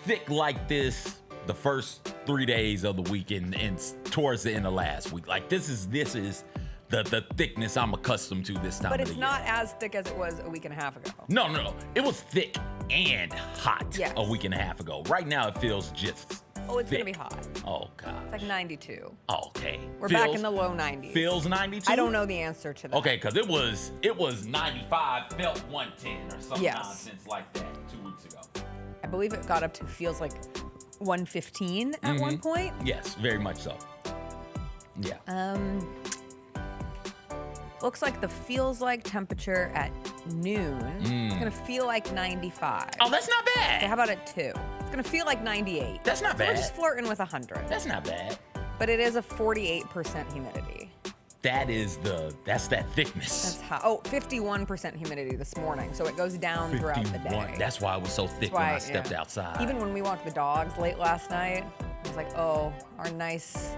thick like this the first 3 days of the weekend and towards the end of last week. Like this is the thickness I'm accustomed to this time of the year. But it's not as thick as it was a week and a half ago. No. It was thick and hot Yes. a week and a half ago. Right now it feels just Oh, it's thick. gonna be hot. Oh God. It's like 92. Okay. We're back in the low 90s. Feels 92? I don't know the answer to that. Okay, because it was 95, felt 110 or some Yes. nonsense like that 2 weeks ago. I believe it got up to feels like 115 at one point. Yes, very much so. Yeah. Looks like the feels like temperature at noon. It's gonna feel like 95. Oh, that's not Okay, bad. how about at 2? It's gonna feel like 98. That's not So we're bad. just flirting with 100. That's not bad. But it is a 48% humidity. That's that thickness. That's hot. Oh, 51% humidity this morning. So it goes down throughout the day. That's why it was so thick That's why, when I stepped yeah. outside. Even when we walked the dogs late last night, I was like, oh, our nice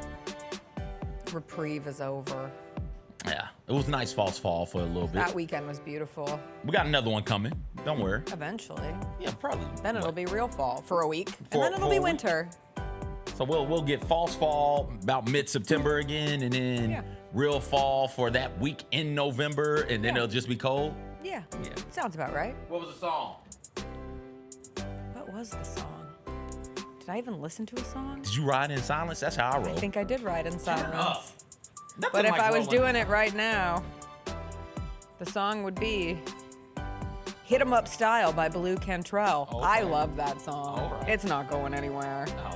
reprieve is over. Yeah, it was a nice false fall for a little bit. That weekend was beautiful. We got another one coming. Don't worry. Eventually. Yeah, probably. Then it'll What? be real fall for a week. For- and then it'll for be a week? winter. So we'll get false fall about mid-September again, and then Yeah. real fall for that week in November, and then Yeah. it'll just be cold. Yeah. Yeah. Sounds about right. What was the song? What was the song? Did I even listen to a song? Did you ride in silence? That's how I roll. I think I did ride in silence. Nothing But if like I was rolling. doing it right now, the song would be Hit 'Em Up Style by Blue Cantrell. Okay. I love that song. All right. It's not going anywhere. Oh.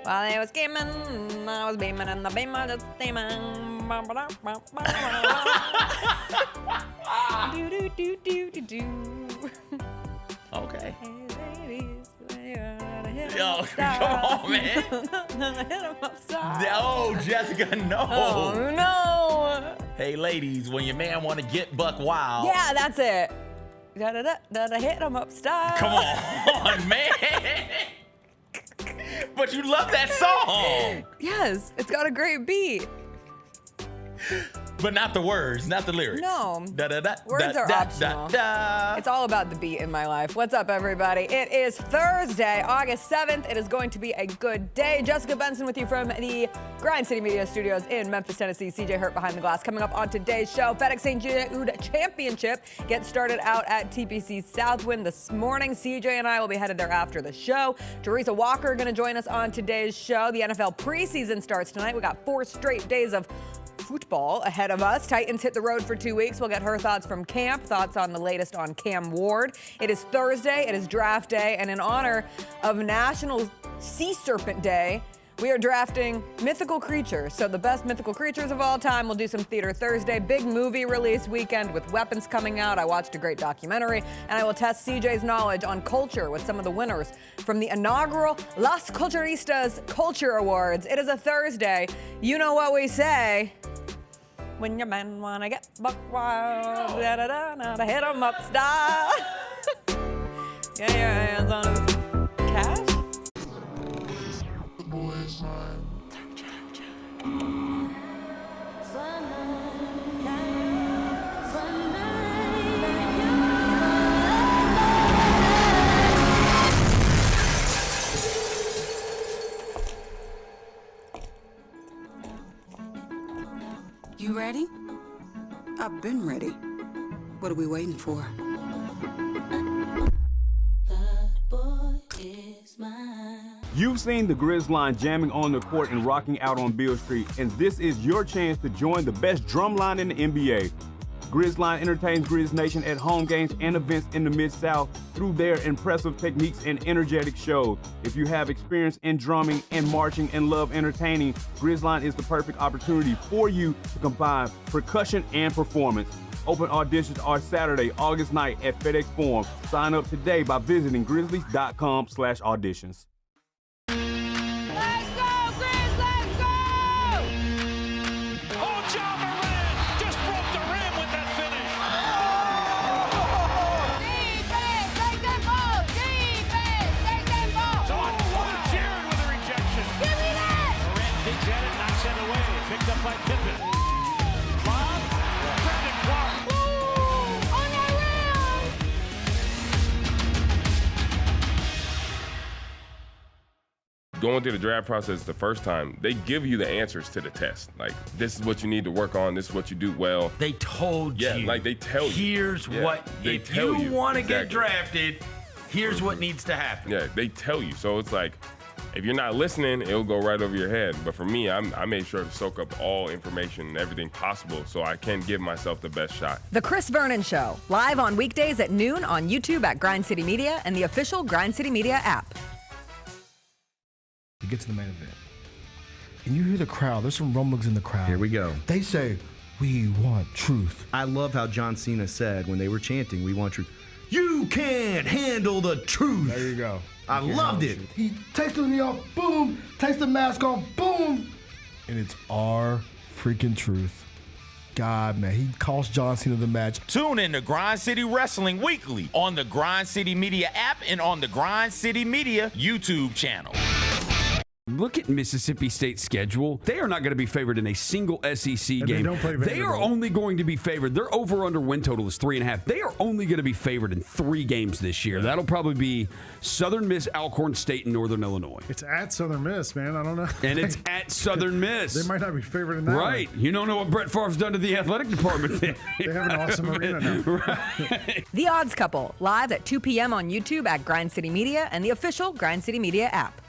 While I was gaming, I was beaming, and the beamer just steaming. Do do do do do do. Okay. Hey ladies, we gotta hit 'em Yo, up style. come on, man. Hit 'em up style. No, Jessica, no. Oh no. Hey, ladies, when your man want to get buck wild. Yeah, that's it. Da da da da da hit 'em up style. Come on, man. But you love that song. Yes, it's got a great beat. But not the words, not the lyrics. No. Da, da, da, Words da, are da, optional. Da, da. It's all about the beat in my life. What's up, everybody? It is Thursday, August 7th. It is going to be a good day. Jessica Benson with you from the Grind City Media Studios in Memphis, Tennessee. CJ Hurt behind the glass. Coming up on today's show, FedEx St. Jude Championship gets started out at TPC Southwind this morning. CJ and I will be headed there after the show. Teresa Walker going to join us on today's show. The NFL preseason starts tonight. We got 4 straight days of football ahead of us. Titans hit the road for 2 weeks. We'll get her thoughts from camp, thoughts on the latest on Cam Ward. It is Thursday, it is draft day, and in honor of National Sea Serpent Day, we are drafting mythical creatures. So the best mythical creatures of all time. We'll do some theater Thursday. Big movie release weekend with Weapons coming out. I watched a great documentary, and I will test CJ's knowledge on culture with some of the winners from the inaugural Las Culturistas Culture Awards. It is a Thursday. You know what we say. When your man wanna get buck wild, da da da da, da hit 'em up style. Get your hands on his cash. The boy is mine. You ready? I've been ready. What are we waiting for? You've seen the Grizz line jamming on the court and rocking out on Beale Street, and this is your chance to join the best drum line in the NBA. Grizz line entertains Grizz Nation at home games and events in the Mid-South through their impressive techniques and energetic shows. If you have experience in drumming and marching and love entertaining, Grizz line is the perfect opportunity for you to combine percussion and performance. Open auditions are Saturday, August 9th at FedEx Forum. Sign up today by visiting grizzlies.com/auditions. Let's go, Grizz, let's go! Oh, John Moran just broke the rim with that finish. Defense, take that ball! Defense, take that ball! Jared with a rejection. Give me that! Moran digs at it, knocks it away. Picked up by Pippen. Bob, Brandon Clark. Ooh, on that rim! going through the draft process the first time, they give you the answers to the test. Like, this is what you need to work on. This is what you do well. They told you. Yeah, like they tell you. Here's what, if you want to get drafted, here's what needs to happen. Yeah, they tell you. So it's like, if you're not listening, it'll go right over your head. But for me, I made sure to soak up all information and everything possible so I can give myself the best shot. The Chris Vernon Show, live on weekdays at noon on YouTube at Grind City Media and the official Grind City Media app. You get to the main event, and you hear the crowd. There's some rumblings in the crowd. Here we go. They say, "We want truth." I love how John Cena said when they were chanting, "We want truth." You can't handle the truth. There you go. I loved it. He takes the knee off, boom. Takes the mask off, boom. And it's our freaking truth. God, man, he cost John Cena the match. Tune in to Grind City Wrestling weekly on the Grind City Media app and on the Grind City Media YouTube channel. Look at Mississippi State's schedule. They are not going to be favored in a single SEC game. They are only going to be favored. Their over-under win total is 3.5. They are only going to be favored in 3 games this year. That'll probably be Southern Miss, Alcorn State, and Northern Illinois. It's at Southern Miss, man. I don't know. And it's at Southern Miss. They might not be favored in that. Right. One. You don't know what Brett Favre's done to the athletic department. They have an awesome arena now. Right. The Odds Couple, live at 2 p.m. on YouTube at Grind City Media and the official Grind City Media app.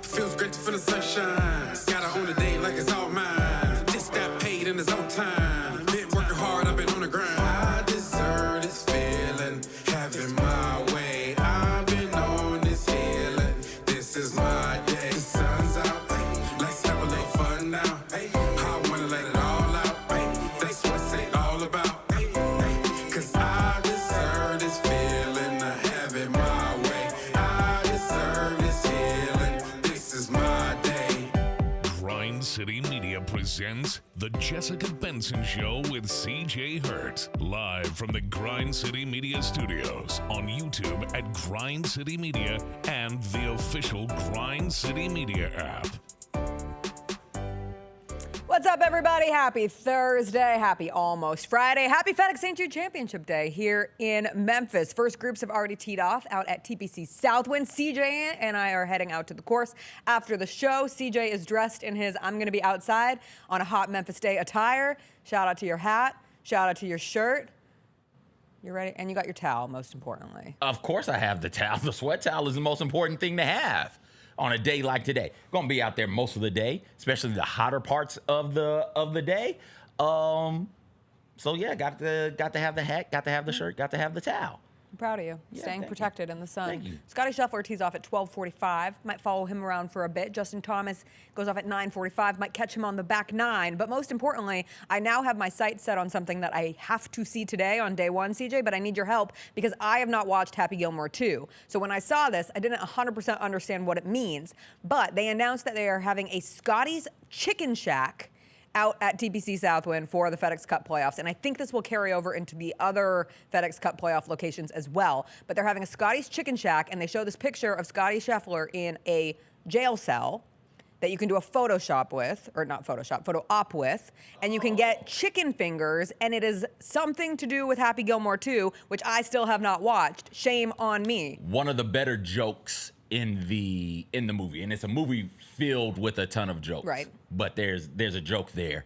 Feels great to feel the sunshine. Gotta own the day like it's all mine. Just got paid in his own time. Been working hard, I've been on the grind. I deserve this feeling, having my way. I've been on this healing. This is my day. The sun's out, let's have a little fun now. I wanna let it all out. That's what it's all about. Cause I deserve this feeling, having my way. I deserve this healing. This is my day. Grind City Media presents The Jessica Benson Show with CJ Hurt. Live from the Grind City Media Studios on YouTube at Grind City Media and the official Grind City Media app. What's up, everybody? Happy Thursday. Happy almost Friday. Happy FedEx St. Jude Championship Day here in Memphis. First groups have already teed off out at TPC Southwind. CJ and I are heading out to the course after the show. CJ is dressed in his I'm going to be outside on a hot Memphis day attire. Shout out to your hat. Shout out to your shirt. You're ready? And you got your towel, most importantly. Of course I have the towel. The sweat towel is the most important thing to have on a day like today. Gonna be out there most of the day, especially the hotter parts of the day. So yeah, got to have the hat, got to have the shirt, got to have the towel. I'm proud of you. Yeah, Staying thank protected in the sun. Thank you. Scotty Scheffler tees off at 12:45. Might follow him around for a bit. Justin Thomas goes off at 9:45. Might catch him on the back 9. But most importantly, I now have my sights set on something that I have to see today on day 1, CJ, but I need your help because I have not watched Happy Gilmore 2. So when I saw this, I didn't 100% understand what it means. But they announced that they are having a Scotty's Chicken Shack out at TPC Southwind for the FedEx Cup playoffs. And I think this will carry over into the other FedEx Cup playoff locations as well. But they're having a Scotty's Chicken Shack, and they show this picture of Scotty Scheffler in a jail cell that you can do a Photoshop with, or not Photoshop, photo op with, and you can get chicken fingers, and it is something to do with Happy Gilmore 2, which I still have not watched. Shame on me. One of the better jokes in the movie, and it's a movie filled with a ton of jokes. Right. But there's a joke there,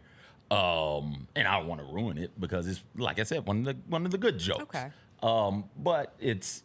and I don't want to ruin it because it's, like I said, one of the good jokes. Okay. But it's,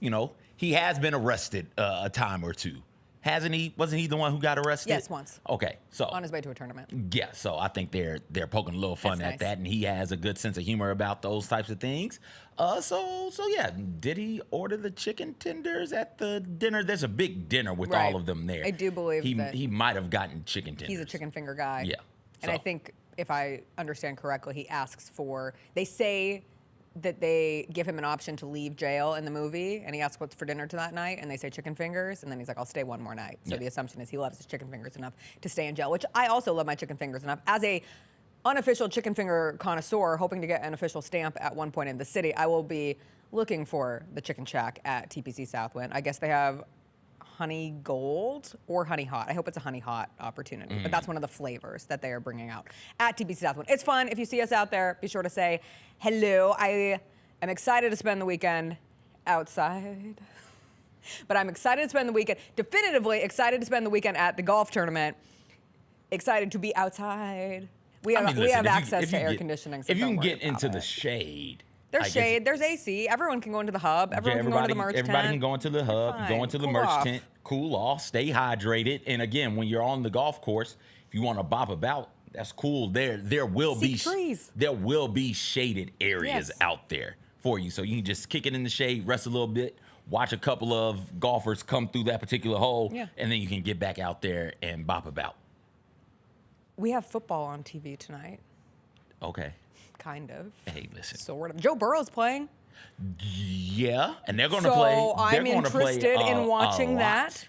he has been arrested a time or two. Hasn't he? Wasn't he the one who got arrested? Yes, once. Okay, so On his way to a tournament. yeah, so I think they're poking a little fun That's at nice. that, and he has a good sense of humor about those types of things. So yeah, did he order the chicken tenders at the dinner? There's a big dinner with Right. all of them there. I do believe that he might have gotten chicken tenders. He's a chicken finger guy. Yeah. And I So- think if I understand correctly, he asks for, they say that they give him an option to leave jail in the movie, and he asks what's for dinner to that night, and they say chicken fingers, and then he's like, I'll stay one more night. So Yeah. the assumption is he loves his chicken fingers enough to stay in jail, which I also love my chicken fingers enough. As a unofficial chicken finger connoisseur, hoping to get an official stamp at one point in the city, I will be looking for the Chicken Shack at TPC Southwind. I guess they have honey gold or honey hot. I hope it's a honey hot opportunity, but that's one of the flavors that they are bringing out at TPC Southwind. It's fun. If you see us out there, be sure to say hello. I I'm excited to spend the weekend outside. But I'm excited to spend the weekend, definitively excited to spend the weekend at the golf tournament. Excited to be outside. We have, access to air conditioning. So if you can get into the shade. There's shade, there's AC. Everyone can go into the hub. Everyone can go into the merch tent. Everybody can go into the hub, go into the merch tent, cool off, stay hydrated. And again, when you're on the golf course, if you want to bop about, that's cool. There will be trees. There will be shaded areas out there for you. So you can just kick it in the shade, rest a little bit, watch a couple of golfers come through that particular hole, and then you can get back out there and bop about. We have football on TV tonight. Okay. Kind of. Hey, listen. Sort of. Joe Burrow's playing. Yeah, and they're going to play. So I'm interested in watching that.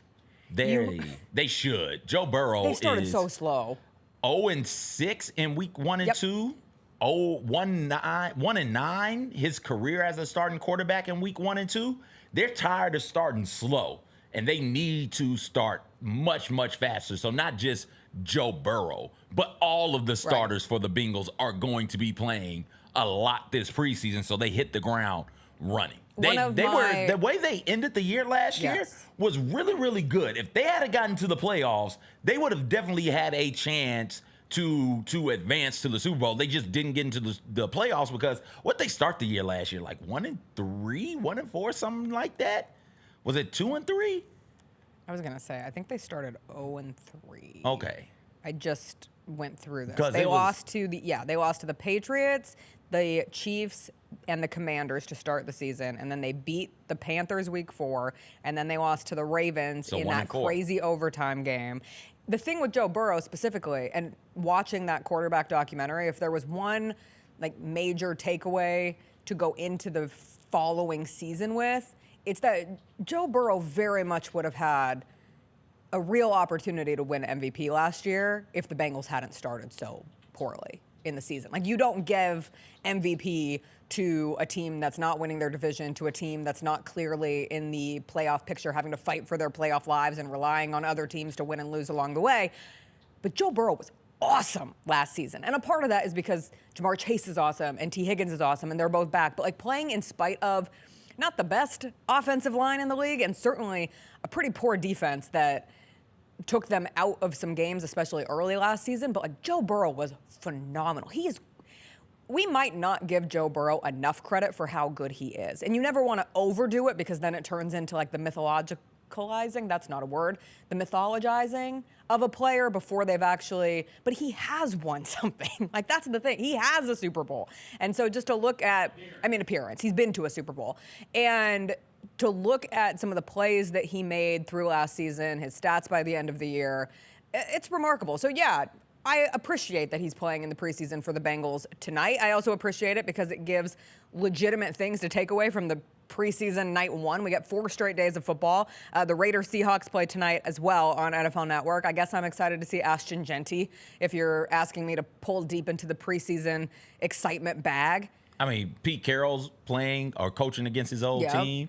They should. Joe Burrow They started so slow. 0-6 in week 1 and 2. 1-9. His career as a starting quarterback in week 1 and 2. They're tired of starting slow, and they need to start much, much faster. So not just Joe Burrow, but all of the starters for the Bengals are going to be playing a lot this preseason, so they hit the ground running. The way they ended the year last year was really, really good. If they had gotten to the playoffs, they would have definitely had a chance to advance to the Super Bowl. They just didn't get into the playoffs because what they start the year last year, like 1-3, 1-4, something like that. Was it 2-3? I was gonna say, I think they started 0-3. Okay. I just went through this. They lost to the Patriots, the Chiefs, and the Commanders to start the season, and then they beat the Panthers week 4, and then they lost to the Ravens in that crazy overtime game. The thing with Joe Burrow specifically, and watching that quarterback documentary, if there was one like major takeaway to go into the following season with, it's that Joe Burrow very much would have had a real opportunity to win MVP last year if the Bengals hadn't started so poorly in the season. Like, you don't give MVP to a team that's not winning their division, to a team that's not clearly in the playoff picture, having to fight for their playoff lives and relying on other teams to win and lose along the way. But Joe Burrow was awesome last season. And a part of that is because Jamar Chase is awesome and T. Higgins is awesome and they're both back. But like playing in spite of not the best offensive line in the league and certainly a pretty poor defense that took them out of some games, especially early last season. But like Joe Burrow was phenomenal. We might not give Joe Burrow enough credit for how good he is. And you never want to overdo it because then it turns into like the mythologicalizing, that's not a word, the mythologizing of a player before they've actually, but he has won something. Like, that's the thing. He has a Super Bowl. And so just to look at, appearance, he's been to a Super Bowl. And to look at some of the plays that he made through last season, his stats by the end of the year, it's remarkable. So yeah, I appreciate that he's playing in the preseason for the Bengals tonight. I also appreciate it because it gives legitimate things to take away from the preseason night 1. We get 4 straight days of football. The Raiders-Seahawks play tonight as well on NFL Network. I guess I'm excited to see Ashton Genty if you're asking me to pull deep into the preseason excitement bag. Pete Carroll's playing or coaching against his old team.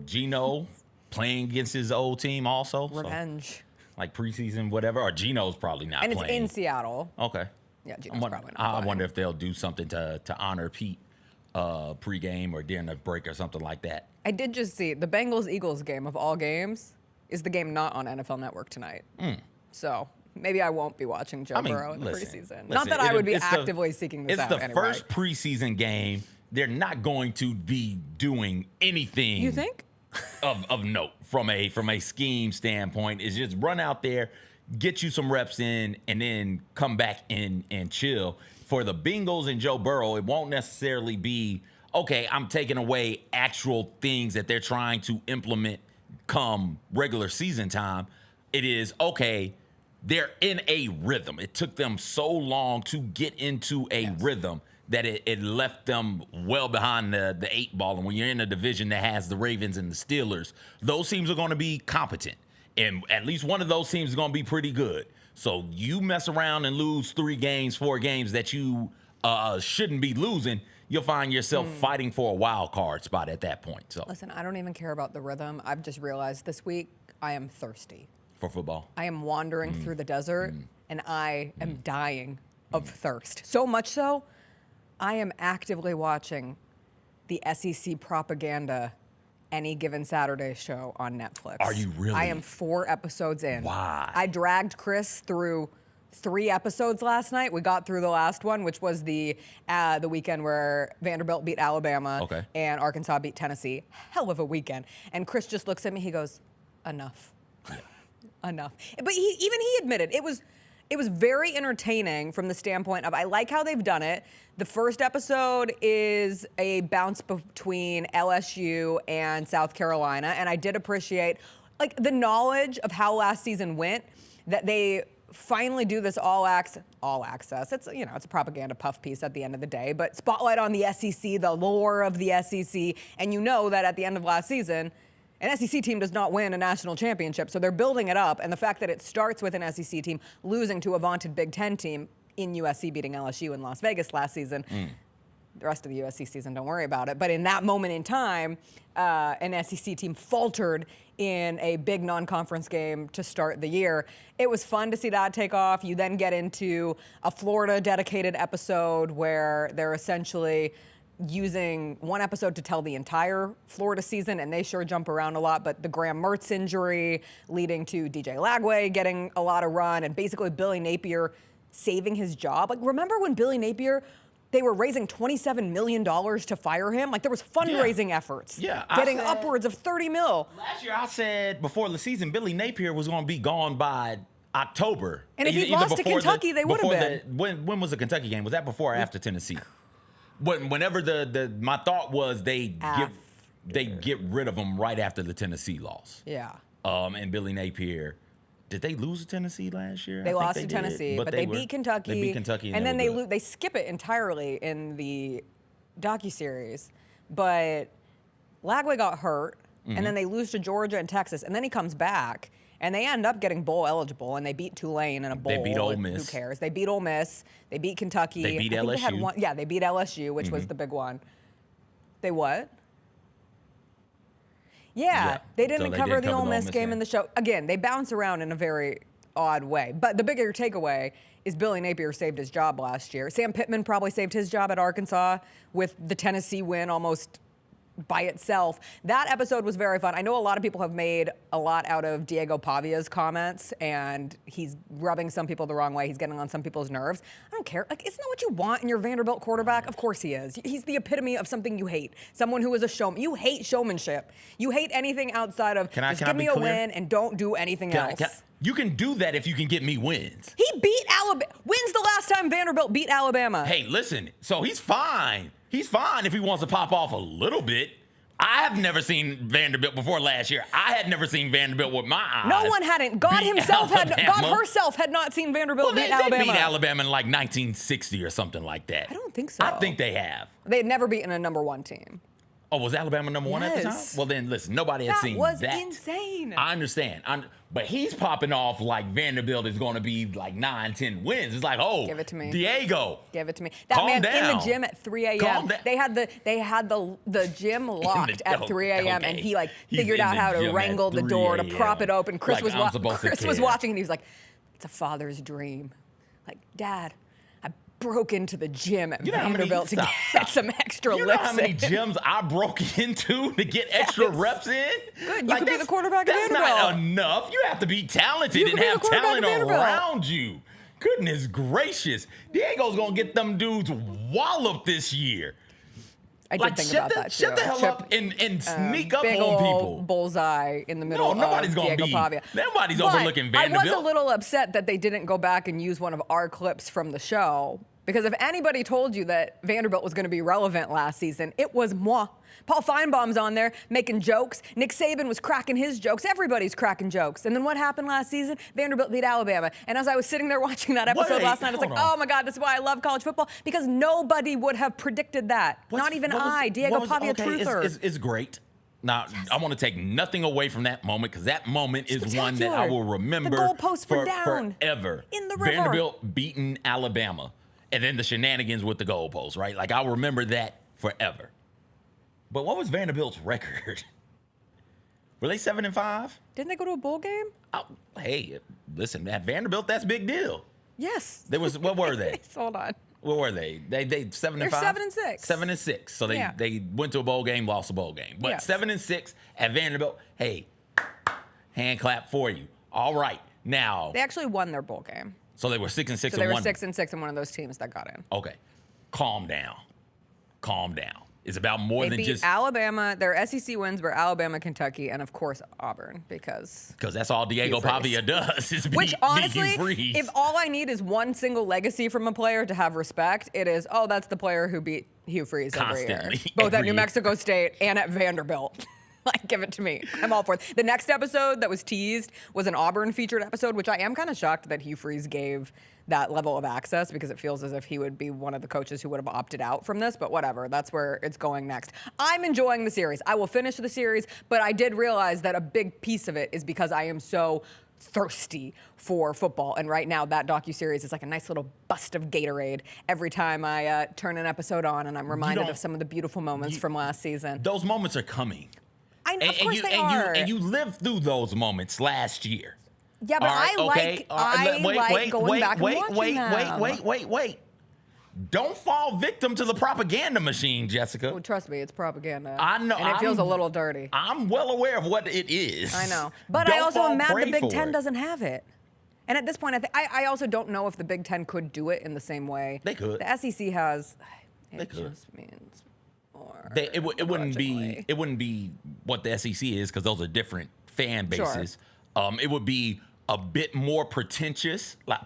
Geno playing against his old team also. Revenge. So, like preseason, whatever. Or Geno's probably not playing. And it's in Seattle. Okay. Yeah, Geno's probably not playing. I wonder if they'll do something to honor Pete pregame or during a break or something like that. I did just see the Bengals-Eagles game of all games is the game not on NFL Network tonight. So maybe I won't be watching Joe Burrow in the preseason. Not that I would be actively seeking this out. It's the first preseason game. They're not going to be doing anything. You think? of note from a scheme standpoint. Is just run out there, get you some reps in, and then come back in and chill. For the Bengals and Joe Burrow, it won't necessarily be, okay, I'm taking away actual things that they're trying to implement come regular season time. It is, okay, they're in a rhythm. It took them so long to get into a rhythm that it left them well behind the 8 ball. And when you're in a division that has the Ravens and the Steelers, those teams are going to be competent. And at least one of those teams is going to be pretty good. So you mess around and lose 3 games, 4 games that you shouldn't be losing, you'll find yourself fighting for a wild card spot at that point. So listen, I don't even care about the rhythm. I've just realized this week I am thirsty. For football? I am wandering through the desert, and I am dying of thirst. So much so, I am actively watching the SEC propaganda Any Given Saturday show on Netflix. Are you really? I am 4 episodes in. Why? I dragged Chris through 3 episodes last night. We got through the last one, which was the weekend where Vanderbilt beat Alabama and Arkansas beat Tennessee. Hell of a weekend. And Chris just looks at me. He goes, enough. Enough. But he admitted it was very entertaining from the standpoint of I like how they've done it. The first episode is a bounce between LSU and South Carolina, and I did appreciate like the knowledge of how last season went, that they finally do this all access. It's it's a propaganda puff piece at the end of the day, but spotlight on the SEC, the lore of the SEC, and you know that at the end of last season, an SEC team does not win a national championship, so they're building it up, and the fact that it starts with an SEC team losing to a vaunted Big Ten team in USC beating LSU in Las Vegas last season, the rest of the USC season, don't worry about it, but in that moment in time, an SEC team faltered in a big non-conference game to start the year. It was fun to see that take off. You then get into a Florida-dedicated episode where they're essentially using one episode to tell the entire Florida season, and they sure jump around a lot, but the Graham Mertz injury leading to DJ Lagway getting a lot of run, and basically Billy Napier saving his job. Like, remember when Billy Napier, they were raising $27 million to fire him? Like, there was fundraising efforts. Yeah. Getting upwards of 30 mil. Last year I said before the season, Billy Napier was going to be gone by October. And if he lost to Kentucky, they would have been. When was the Kentucky game? Was that before or after Tennessee? Whenever my thought was they get rid of him right after the Tennessee loss. Yeah. And Billy Napier, did they lose to Tennessee last year? They lost to Tennessee, but they beat Kentucky. They beat Kentucky, and then they skip it entirely in the docuseries. But Lagway got hurt, and then they lose to Georgia and Texas, and then he comes back. And they end up getting bowl eligible, and they beat Tulane in a bowl. They beat Ole Miss. Who cares? They beat Ole Miss. They beat Kentucky. They beat LSU. They had one, they beat LSU, which was the big one. They what? Yeah, they didn't cover the Ole Miss game in the show. Again, they bounce around in a very odd way. But the bigger takeaway is Billy Napier saved his job last year. Sam Pittman probably saved his job at Arkansas with the Tennessee win almost by itself. That episode was very fun. I know a lot of people have made a lot out of Diego Pavia's comments, and he's rubbing some people the wrong way. He's getting on some people's nerves. I don't care. Like, isn't that what you want in your Vanderbilt quarterback? Of course he is. He's the epitome of something you hate. Someone who is a showman. You hate showmanship. You hate anything outside of just give me a win and don't do anything else. You can do that if you can get me wins. He beat Alabama. When's the last time Vanderbilt beat Alabama? Hey, listen. So he's fine. He's fine if he wants to pop off a little bit. I have never seen Vanderbilt before last year. I had never seen Vanderbilt with my eyes. No one hadn't. God herself had not seen Vanderbilt beat Alabama. They beat Alabama in like 1960 or something like that. I don't think so. I think they have. They had never beaten a number 1 team. Oh, was Alabama number 1 at the time? Well, then listen, nobody had seen that. That was insane. I understand. But he's popping off like Vanderbilt is going to be like 9-10 wins. It's like, oh, give it to me, Diego. Give it to me. That man in the gym at 3 a.m. They had the gym locked at 3 a.m. and he figured out how to wrangle the door to prop it open. Chris was watching and he was like, "It's a father's dream." Like, Dad, I broke into the gym at Vanderbilt to get some extra lifts. You know how many gyms I broke into to get extra reps in? Good. You could be the quarterback of Vanderbilt. That's not enough. You have to be talented and have talent around you. Goodness gracious. Diego's going to get them dudes walloped this year. I did think about that, too. Shut the hell up and sneak up on big people. Bullseye in the middle nobody's of Diego Pavia. Nobody's overlooking Vanderbilt. I was a little upset that they didn't go back and use one of our clips from the show. Because if anybody told you that Vanderbilt was going to be relevant last season, it was moi. Paul Feinbaum's on there making jokes. Nick Saban was cracking his jokes. Everybody's cracking jokes. And then what happened last season? Vanderbilt beat Alabama. And as I was sitting there watching that episode last night, I was like, oh my God, this is why I love college football. Because nobody would have predicted that. Not even I, Diego Pavia truther. It's great. Now, I want to take nothing away from that moment because that moment is one that I will remember the goalposts were down forever. In the river. Vanderbilt beating Alabama. And then the shenanigans with the goalposts, right? Like, I'll remember that forever. But what was Vanderbilt's record? Were they 7-5? Didn't they go to a bowl game? Oh, hey, listen, at Vanderbilt, that's a big deal. Yes. There was, what were they? Hold on. What were they? They 7-5. They're 7-6. 7-6. So they went to a bowl game, lost a bowl game. But 7-6 at Vanderbilt. Hey, hand clap for you. All right, now They actually won their bowl game. so they were 6-6 So and they were one. 6-6 in one of those teams that got in. Okay, calm down. Calm down. It's about more They than beat just Alabama. Their SEC wins were Alabama, Kentucky, and of course Auburn because that's all Diego Hugh Freeze. Pavia does. Is Which beat honestly, Hugh Freeze. if all I need is one single legacy from a player to have respect, it is, oh, that's the player who beat Hugh Freeze every year. Constantly, Both every at New year. Mexico State and at Vanderbilt. Like, give it to me. I'm all for it. The next episode that was teased was an Auburn featured episode, which I am kind of shocked that Hugh Freeze gave that level of access because it feels as if he would be one of the coaches who would have opted out from this, but whatever. That's where it's going next. I'm enjoying the series. I will finish the series, but I did realize that a big piece of it is because I am so thirsty for football. And right now, that docuseries is like a nice little bust of Gatorade every time I turn an episode on, and I'm reminded of some of the beautiful moments from last season. Those moments are coming. Of course they are. And you lived through those moments last year. Yeah, but All right, I like going back and watching them. Wait. Don't fall victim to the propaganda machine, Jessica. Well, trust me, it's propaganda. I know. And it feels a little dirty. I'm well aware of what it is. I know. But I also am mad the Big Ten doesn't have it. And at this point, I also don't know if the Big Ten could do it in the same way. They could. The SEC has. They could. Just means more. It wouldn't be what the SEC is because those are different fan bases. Sure. It would be a bit more pretentious, a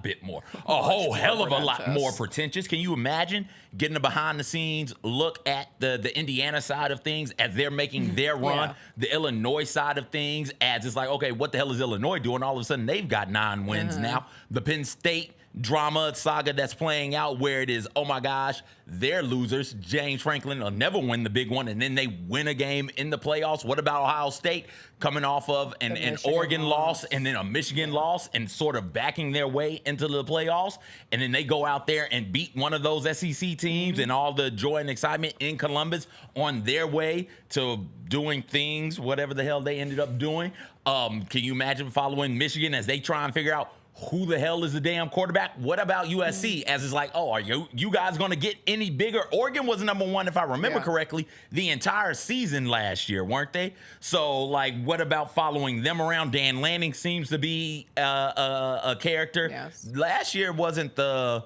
whole hell of a lot more pretentious. Can you imagine getting a behind the scenes look at the Indiana side of things as they're making their run, the Illinois side of things as it's like, okay, what the hell is Illinois doing? All of a sudden they've got 9 wins now. The Penn State drama saga that's playing out where it is, oh my gosh, they're losers. James Franklin will never win the big one, and then they win a game in the playoffs. What about Ohio State coming off of an Oregon loss and then a Michigan loss and sort of backing their way into the playoffs? And then they go out there and beat one of those SEC teams and all the joy and excitement in Columbus on their way to doing things, whatever the hell they ended up doing. Can you imagine following Michigan as they try and figure out who the hell is the damn quarterback? What about USC? As it's like, oh, are you guys going to get any bigger? Oregon was number 1, if I remember correctly, the entire season last year, weren't they? So, like, what about following them around? Dan Lanning seems to be a character. Yes. Last year wasn't they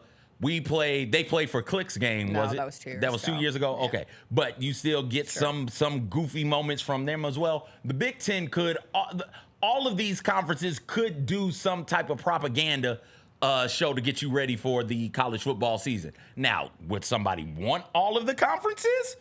played for Clicks game, No, was it? that was 2 years That was 2 ago. years ago? Yeah. Okay. But you still get some goofy moments from them as well. The Big Ten could... all of these conferences could do some type of propaganda show to get you ready for the college football season. Now, would somebody want all of the conferences?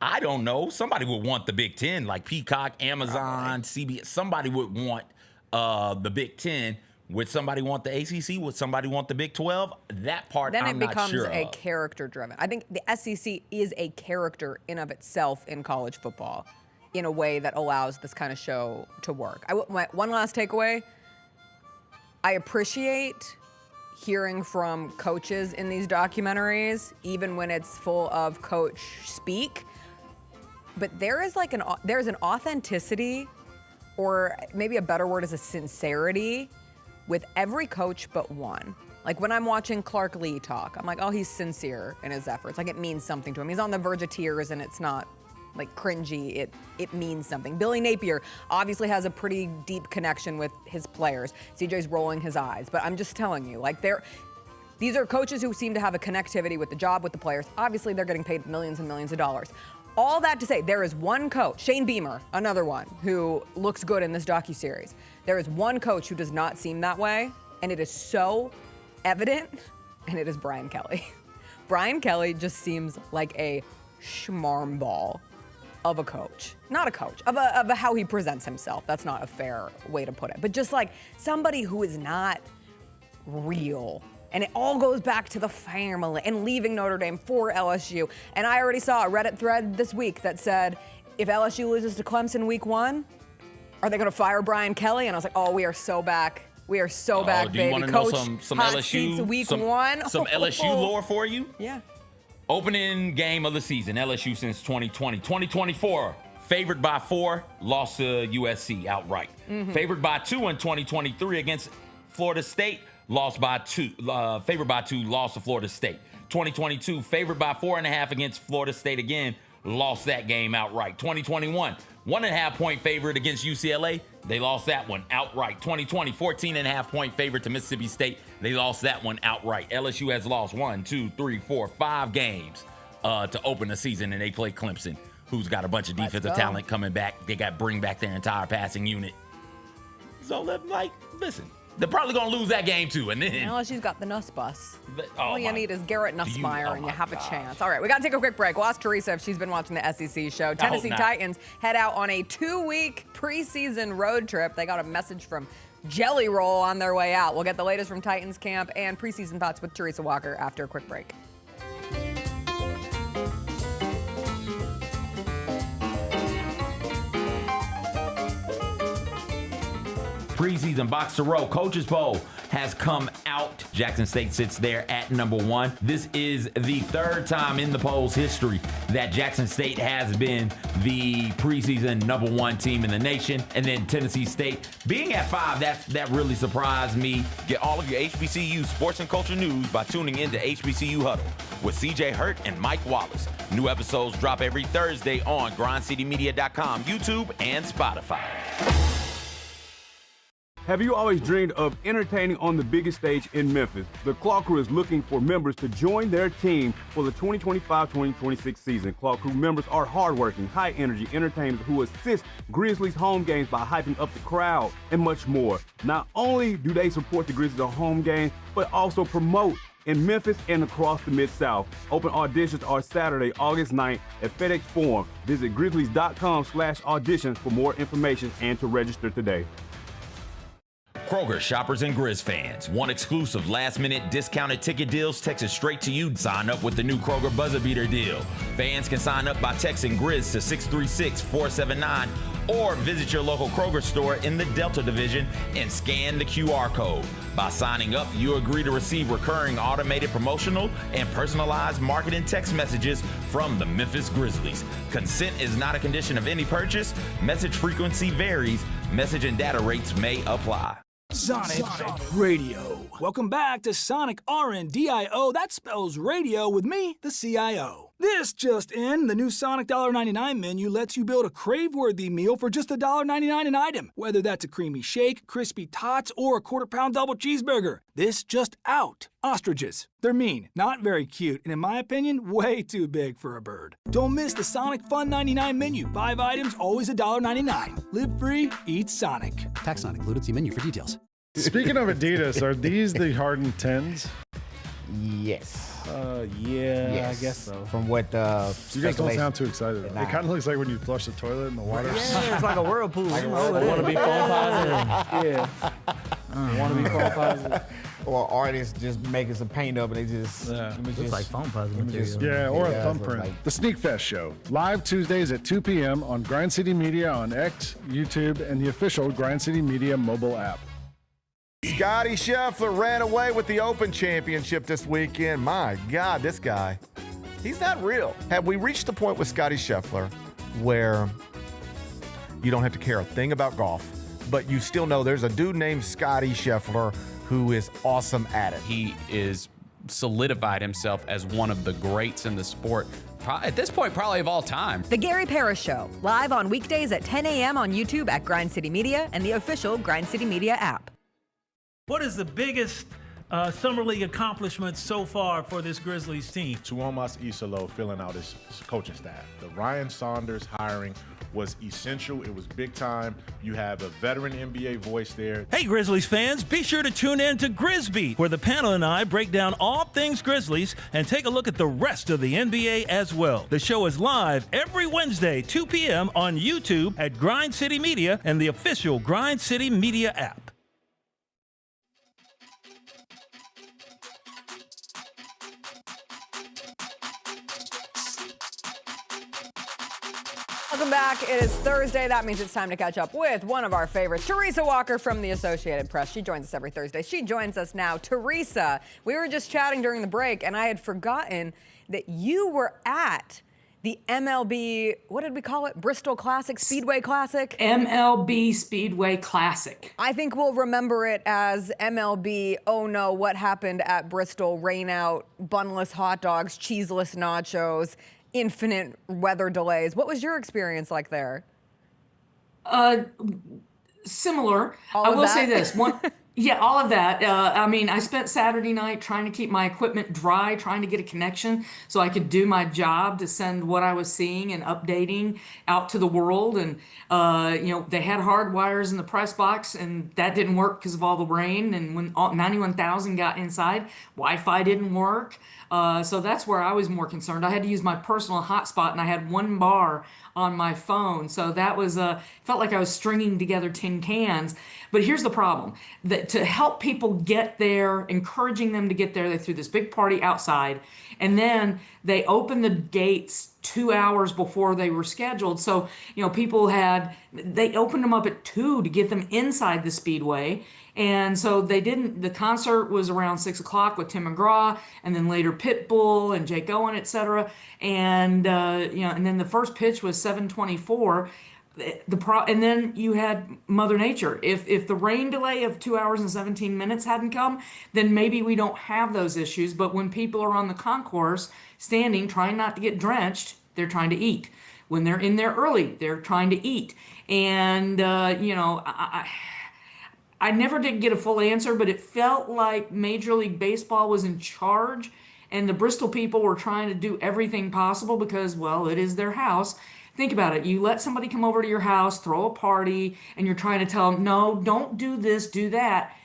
I don't know. Somebody would want the Big Ten, like Peacock, Amazon, CBS. Somebody would want the Big Ten. Would somebody want the ACC? Would somebody want the Big 12? That part Then I'm it not becomes sure a of. character-driven. I think the SEC is a character in of itself in college football, in a way that allows this kind of show to work. One last takeaway, I appreciate hearing from coaches in these documentaries, even when it's full of coach speak, but there's an authenticity, or maybe a better word is a sincerity, with every coach but one. Like when I'm watching Clark Lee talk, I'm like, oh, he's sincere in his efforts. Like it means something to him. He's on the verge of tears and it's not like cringy, it means something. Billy Napier obviously has a pretty deep connection with his players. CJ's rolling his eyes, but I'm just telling you, like these are coaches who seem to have a connectivity with the job, with the players. Obviously, they're getting paid millions and millions of dollars. All that to say, there is one coach, Shane Beamer, another one, who looks good in this docuseries. There is one coach who does not seem that way, and it is so evident, and it is Brian Kelly. Brian Kelly just seems like a schmarmball of a coach. Not a coach, of a how he presents himself. That's not a fair way to put it. But just like somebody who is not real. And it all goes back to the family and leaving Notre Dame for LSU. And I already saw a Reddit thread this week that said, if LSU loses to Clemson week 1, are they going to fire Brian Kelly? And I was like, oh, we are so back. We are so back, do you baby. want to Coach, know some hot LSU seats week 1. Some LSU lore for you? Yeah. Opening game of the season, LSU since 2020. 2024, favored by 4, lost to USC outright. Favored by 2 in 2023 against Florida State, lost by 2. Favored by 2, lost to Florida State. 2022, favored by 4.5 against Florida State again, lost that game outright. 2021, 1.5-point favorite against UCLA. They lost that one outright. 2020, 14.5-point favorite to Mississippi State. They lost that one outright. LSU has lost 5 games to open the season, and they play Clemson, who's got a bunch of defensive talent coming back. They got bring back their entire passing unit. So, listen, they're probably going to lose that game too. And then LSU's got the Nuss bus. All you need is Garrett you have a chance. All right, we got to take a quick break. We'll ask Teresa if she's been watching the SEC show. Tennessee Titans head out on a 2-week preseason road trip. They got a message from Jelly Roll on their way out. We'll get the latest from Titans camp and preseason thoughts with Teresa Walker after a quick break. Preseason box to row Coaches Poll has come out. Jackson State sits there at number 1. This is the 3rd time in the poll's history that Jackson State has been the preseason number 1 team in the nation. And then Tennessee State being at 5, that really surprised me. Get all of your HBCU sports and culture news by tuning in to HBCU Huddle with CJ Hurt and Mike Wallace. New episodes drop every Thursday on grindcitymedia.com, YouTube, and Spotify. Have you always dreamed of entertaining on the biggest stage in Memphis? The Claw Crew is looking for members to join their team for the 2025-2026 season. Claw Crew members are hardworking, high-energy entertainers who assist Grizzlies home games by hyping up the crowd and much more. Not only do they support the Grizzlies on home games, but also promote in Memphis and across the Mid-South. Open auditions are Saturday, August 9th at FedEx Forum. Visit grizzlies.com/auditions for more information and to register today. Kroger shoppers and Grizz fans want exclusive last-minute discounted ticket deals texted straight to you. Sign up with the new Kroger Buzzer Beater deal. Fans can sign up by texting Grizz to 636-479 or visit your local Kroger store in the Delta Division and scan the QR code. By signing up, you agree to receive recurring automated promotional and personalized marketing text messages from the Memphis Grizzlies. Consent is not a condition of any purchase. Message frequency varies. Message and data rates may apply. Sonic Radio. Welcome back to Sonic RNDIO. That spells radio with me, the CIO. This just in, the new Sonic $1.99 menu lets you build a crave-worthy meal for just $1.99 an item. Whether that's a creamy shake, crispy tots, or a quarter-pound double cheeseburger. This just out. Ostriches. They're mean, not very cute, and in my opinion, way too big for a bird. Don't miss the Sonic Fun 99 menu. 5 items, always $1.99. Live free, eat Sonic. Tax not included. See menu for details. Speaking of Adidas, are these the Harden 10s? Yes. Yeah, Yes. I guess so. From what You guys don't sound too excited. It kind of looks like when you flush the toilet in the water. Yeah, it's like a whirlpool. I want to be phone positive. Yeah. Want to be phone positive. Or artists just making some paint up and they just Looks like phone puzzle material. Yeah, or a Yeah, thumbprint. like- The Sneak Fest Show, live Tuesdays at 2 p.m. on Grind City Media on X, YouTube, and the official Grind City Media mobile app. Scotty Scheffler ran away with the Open Championship this weekend. My God, this guy, he's not real. Have we reached the point with Scotty Scheffler where you don't have to care a thing about golf, but you still know there's a dude named Scotty Scheffler who is awesome at it? He is solidified himself as one of the greats in the sport. At this point, probably of all time. The Gary Parrish Show, live on weekdays at 10 a.m. on YouTube at Grind City Media and the official Grind City Media app. What is the biggest Summer League accomplishment so far for this Grizzlies team? Tuomas Isolo filling out his coaching staff. The Ryan Saunders hiring was essential. It was big time. You have a veteran NBA voice there. Hey, Grizzlies fans, be sure to tune in to Grizzbeat, where the panel and I break down all things Grizzlies and take a look at the rest of the NBA as well. The show is live every Wednesday, 2 p.m. on YouTube at Grind City Media and the official Grind City Media app. Welcome back. It is Thursday. That means it's time to catch up with one of our favorites, Teresa Walker from the Associated Press. She joins us every Thursday. She joins us now. Teresa, we were just chatting during the break, and I had forgotten that you were at the MLB, what did we call it? Bristol Classic, Speedway Classic? MLB Speedway Classic. I think we'll remember it as MLB, oh no, what happened at Bristol? Rain out, bunless hot dogs, cheeseless nachos, infinite weather delays. What was your experience like there? Similar. All I of will that? say this. Yeah, all of that. I mean, I spent Saturday night trying to keep my equipment dry, trying to get a connection so I could do my job to send what I was seeing and updating out to the world. And, they had hard wires in the press box, and that didn't work because of all the rain. And when 91,000 got inside, Wi-Fi didn't work. So that's where I was more concerned. I had to use my personal hotspot, and I had 1 bar on my phone. So that was felt like I was stringing together tin cans. But here's the problem. That to help people get there, encouraging them to get there, they threw this big party outside, and then they opened the gates 2 hours before they were scheduled. So, people they opened them up at 2 to get them inside the Speedway. And so the concert was around 6 o'clock with Tim McGraw, and then later Pitbull and Jake Owen, etc. And, and then the first pitch was 7:24. And then you had Mother Nature. If the rain delay of 2 hours and 17 minutes hadn't come, then maybe we don't have those issues. But when people are on the concourse standing, trying not to get drenched, they're trying to eat. When they're in there early, they're trying to eat. And, I never did get a full answer, but it felt like Major League Baseball was in charge, and the Bristol people were trying to do everything possible because, well, it is their house. Think about it. You let somebody come over to your house, throw a party, and you're trying to tell them, no, don't do this, do that.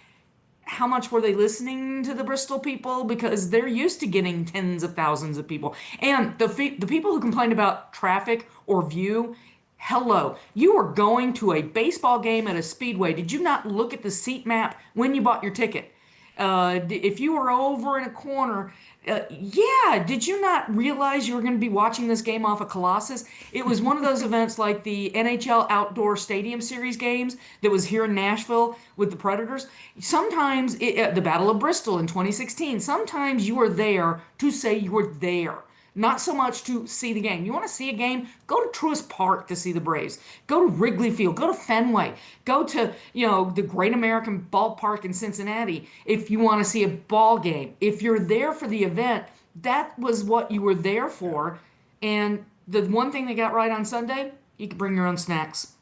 How much were they listening to the Bristol people? Because they're used to getting tens of thousands of people. And the people who complained about traffic or view, hello, you were going to a baseball game at a speedway. Did you not look at the seat map when you bought your ticket? If you were over in a corner, did you not realize you were going to be watching this game off of Colossus? It was one of those events like the NHL Outdoor Stadium Series games that was here in Nashville with the Predators. Sometimes, the Battle of Bristol in 2016, sometimes you were there to say you were there. Not so much to see the game. You want to see a game? Go to Truist Park to see the Braves. Go to Wrigley Field. Go to Fenway. Go to, the Great American Ballpark in Cincinnati if you want to see a ball game. If you're there for the event, that was what you were there for. And the one thing they got right on Sunday, you can bring your own snacks.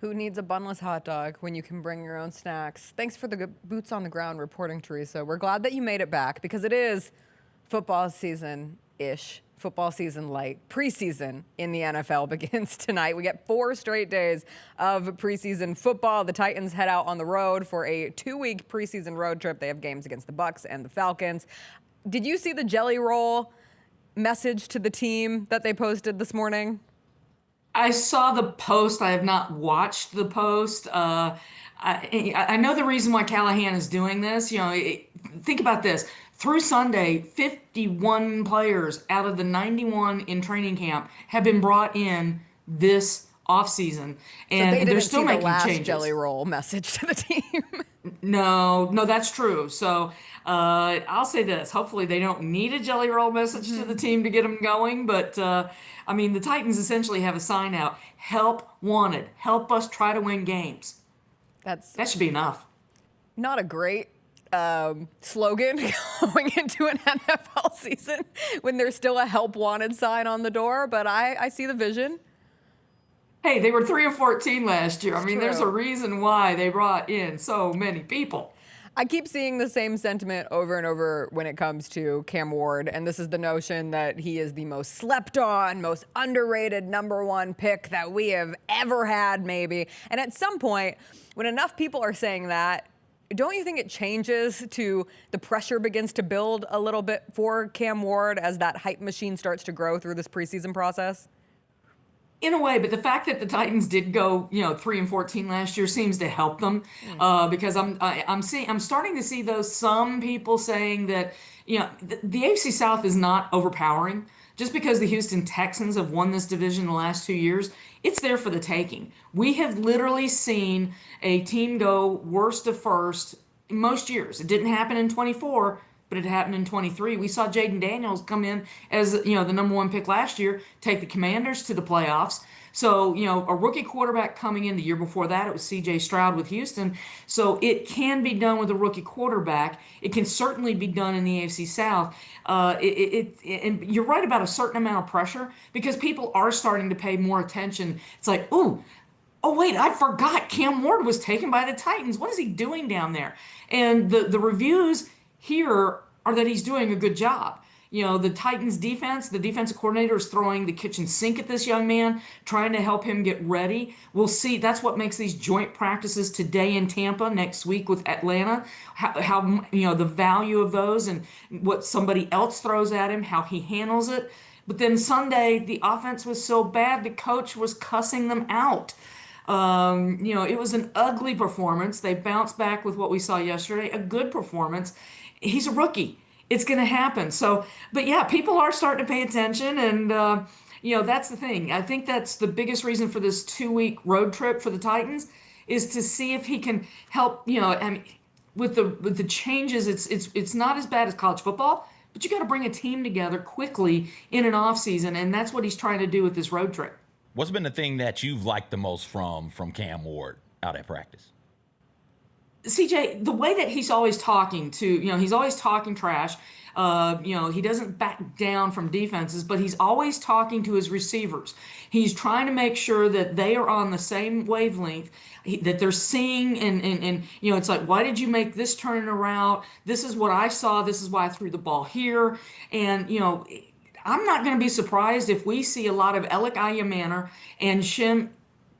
Who needs a bunless hot dog when you can bring your own snacks? Thanks for the boots on the ground reporting, Teresa. We're glad that you made it back because it is football season-ish, football season light. Preseason in the NFL begins tonight. We get 4 straight days of preseason football. The Titans head out on the road for a 2-week preseason road trip. They have games against the Bucs and the Falcons. Did you see the Jelly Roll message to the team that they posted this morning? I saw the post. I have not watched the post. I know the reason why Callahan is doing this. Think about this. Through Sunday, 51 players out of the 91 in training camp have been brought in this offseason, and they're still making changes. So they didn't see the last Jelly Roll message to the team. No, that's true. So I'll say this. Hopefully they don't need a Jelly Roll message to the team to get them going. But, the Titans essentially have a sign out. Help wanted. Help us try to win games. That should be enough. Not a great slogan going into an NFL season when there's still a help wanted sign on the door, but I see the vision. Hey, they were 3-14 last year. It's there's true. a reason why they brought in so many people. I keep seeing the same sentiment over and over when it comes to Cam Ward, and this is the notion that he is the most slept on, most underrated #1 pick that we have ever had, maybe. And at some point, when enough people are saying that, don't you think it changes to the pressure begins to build a little bit for Cam Ward as that hype machine starts to grow through this preseason process? In a way, but the fact that the Titans did go, 3-14 last year seems to help them because I'm starting to see some people saying that the AFC South is not overpowering. Just because the Houston Texans have won this division the last 2 years, it's there for the taking. We have literally seen a team go worst to first most years. It didn't happen in 24. but it happened in 23. We saw Jaden Daniels come in as, the number 1 pick last year, take the Commanders to the playoffs. So, a rookie quarterback coming in. The year before that, it was C.J. Stroud with Houston. So it can be done with a rookie quarterback. It can certainly be done in the AFC South. And you're right about a certain amount of pressure because people are starting to pay more attention. It's like, oh, wait, I forgot Cam Ward was taken by the Titans. What is he doing down there? And the reviews here are that he's doing a good job. The Titans defense, the defensive coordinator is throwing the kitchen sink at this young man, trying to help him get ready. We'll see. That's what makes these joint practices today in Tampa, next week with Atlanta, how the value of those and what somebody else throws at him, how he handles it. But then Sunday, the offense was so bad, the coach was cussing them out. It was an ugly performance. They bounced back with what we saw yesterday, a good performance. He's a rookie. It's going to happen. So, but yeah, people are starting to pay attention. And, that's the thing. I think that's the biggest reason for this 2-week road trip for the Titans is to see if he can help, with the changes, it's not as bad as college football, but you got to bring a team together quickly in an off season. And that's what he's trying to do with this road trip. What's been the thing that you've liked the most from Cam Ward out at practice? CJ, the way that he's always talking he's always talking trash. He doesn't back down from defenses, but he's always talking to his receivers. He's trying to make sure that they are on the same wavelength, that they're seeing and it's like, why did you make this turn in a route? This is what I saw. This is why I threw the ball here. And, I'm not going to be surprised if we see a lot of Alec Ayamana and Shem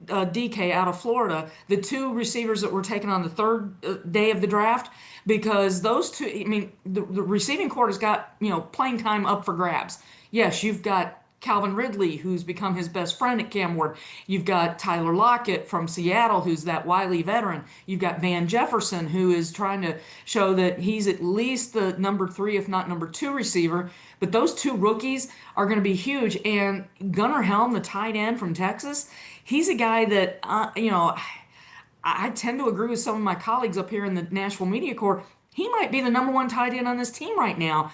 DK out of Florida, the 2 receivers that were taken on the 3rd day of the draft, because those 2, the receiving corps has got, playing time up for grabs. Yes, you've got Calvin Ridley, who's become his best friend at Cam Ward. You've got Tyler Lockett from Seattle, who's that wily veteran. You've got Van Jefferson, who is trying to show that he's at least the number 3, if not number 2 receiver. But those 2 rookies are going to be huge. And Gunnar Helm, the tight end from Texas, he's a guy that, I tend to agree with some of my colleagues up here in the Nashville Media Corps. He might be the number 1 tight end on this team right now.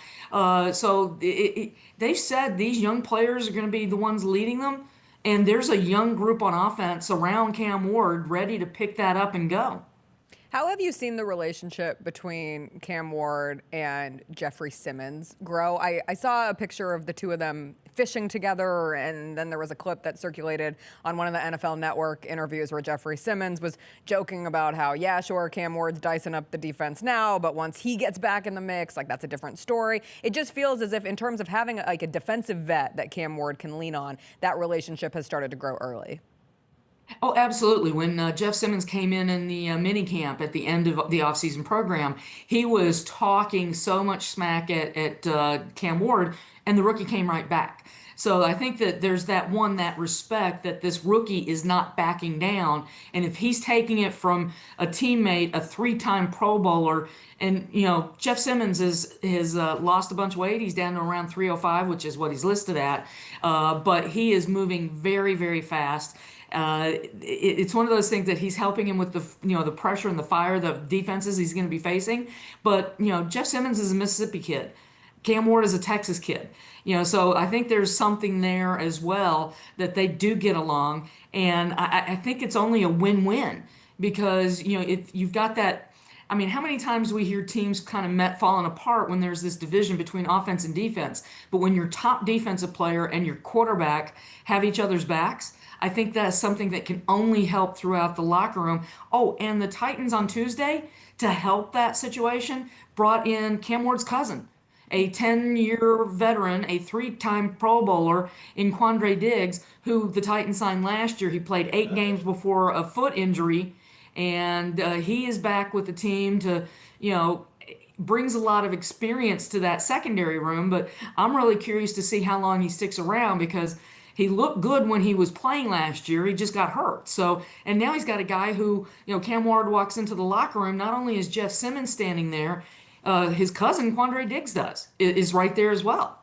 They've said these young players are going to be the ones leading them. And there's a young group on offense around Cam Ward ready to pick that up and go. How have you seen the relationship between Cam Ward and Jeffrey Simmons grow? I saw a picture of the 2 of them fishing together, and then there was a clip that circulated on one of the NFL Network interviews where Jeffrey Simmons was joking about how, yeah, sure, Cam Ward's dicing up the defense now, but once he gets back in the mix, that's a different story. It just feels as if in terms of having a defensive vet that Cam Ward can lean on, that relationship has started to grow early. Oh, absolutely. When Jeff Simmons came in the mini camp at the end of the offseason program, he was talking so much smack at Cam Ward, and the rookie came right back. So I think that there's that respect that this rookie is not backing down. And if he's taking it from a teammate, a 3-time Pro Bowler, and, Jeff Simmons has lost a bunch of weight. He's down to around 305, which is what he's listed at. But he is moving very, very fast. It's one of those things that he's helping him with the pressure and the fire, the defenses he's going to be facing. But, Jeff Simmons is a Mississippi kid. Cam Ward is a Texas kid. So I think there's something there as well that they do get along. And I think it's only a win-win because, if you've got that, how many times do we hear teams kind of falling apart when there's this division between offense and defense? But when your top defensive player and your quarterback have each other's backs, I think that's something that can only help throughout the locker room. Oh, and the Titans on Tuesday, to help that situation, brought in Cam Ward's cousin, a 10-year veteran, a 3-time Pro Bowler in Quandre Diggs, who the Titans signed last year. He played 8 games before a foot injury, and he is back with the team to, brings a lot of experience to that secondary room. But I'm really curious to see how long he sticks around because he looked good when he was playing last year. He just got hurt. So, and now he's got a guy who, Cam Ward walks into the locker room. Not only is Jeff Simmons standing there, his cousin Quandre Diggs is right there as well.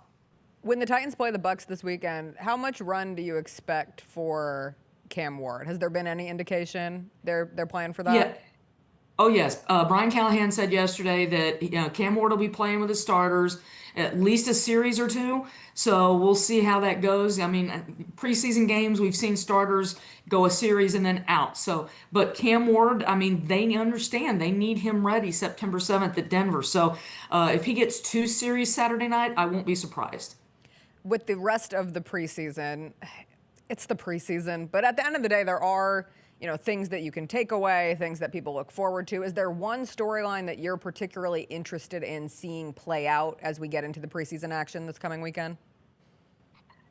When the Titans play the Bucs this weekend, how much run do you expect for Cam Ward? Has there been any indication they're playing for that? Yeah. Oh yes, Brian Callahan said yesterday that Cam Ward will be playing with the starters at least a series or two. So we'll see how that goes. I mean, preseason games we've seen starters go a series and then out. So, but Cam Ward, I mean, they understand they need him ready September 7th at Denver. So if he gets 2 series Saturday night, I won't be surprised. With the rest of the preseason, it's the preseason, but at the end of the day, there are things that you can take away, things that people look forward to. Is there one storyline that you're particularly interested in seeing play out as we get into the preseason action this coming weekend?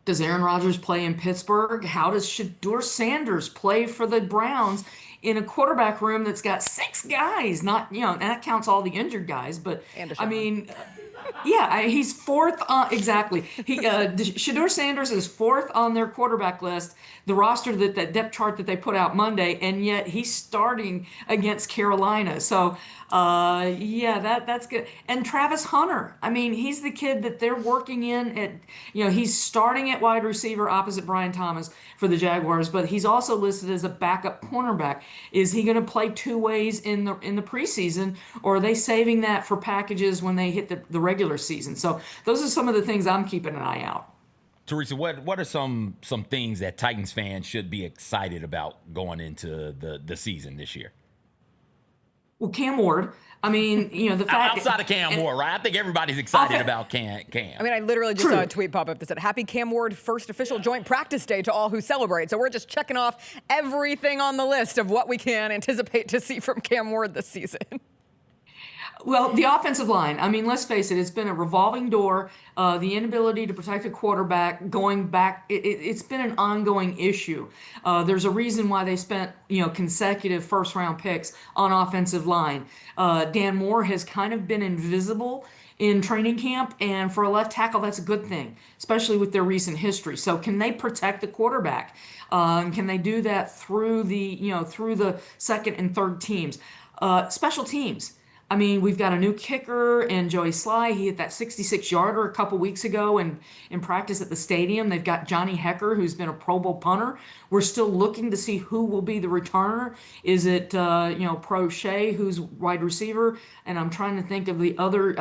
Does Aaron Rodgers play in Pittsburgh? How does Shedeur Sanders play for the Browns in a quarterback room that's got 6 guys? Not, and that counts all the injured guys, but I mean, yeah, he's 4th exactly. Shedeur Sanders is 4th on their quarterback list, the roster that depth chart that they put out Monday, and yet he's starting against Carolina. So, that's good. And Travis Hunter, I mean, he's the kid that they're working in at, he's starting at wide receiver opposite Brian Thomas for the Jaguars, but he's also listed as a backup cornerback. Is he going to play 2 ways in the preseason, or are they saving that for packages when they hit the regular season? So those are some of the things I'm keeping an eye out. Teresa, what are some things that Titans fans should be excited about going into the season this year? Well, Cam Ward. I mean, the fact outside of Cam Ward, right? I think everybody's excited about Cam. I mean, I literally just saw a tweet pop up that said, "Happy Cam Ward first official joint practice day to all who celebrate." So we're just checking off everything on the list of what we can anticipate to see from Cam Ward this season. Well, the offensive line, I mean, let's face it, it's been a revolving door. The inability to protect a quarterback going back, it's been an ongoing issue. There's a reason why they spent, consecutive first-round picks on offensive line. Dan Moore has kind of been invisible in training camp, and for a left tackle, that's a good thing, especially with their recent history. So can they protect the quarterback? Can they do that through the second and third teams? Special teams. I mean, we've got a new kicker in Joey Sly. He hit that 66-yarder a couple weeks ago in practice at the stadium. They've got Johnny Hecker, who's been a Pro Bowl punter. We're still looking to see who will be the returner. Is it, Pro Shea, who's wide receiver? And I'm trying to think of the other,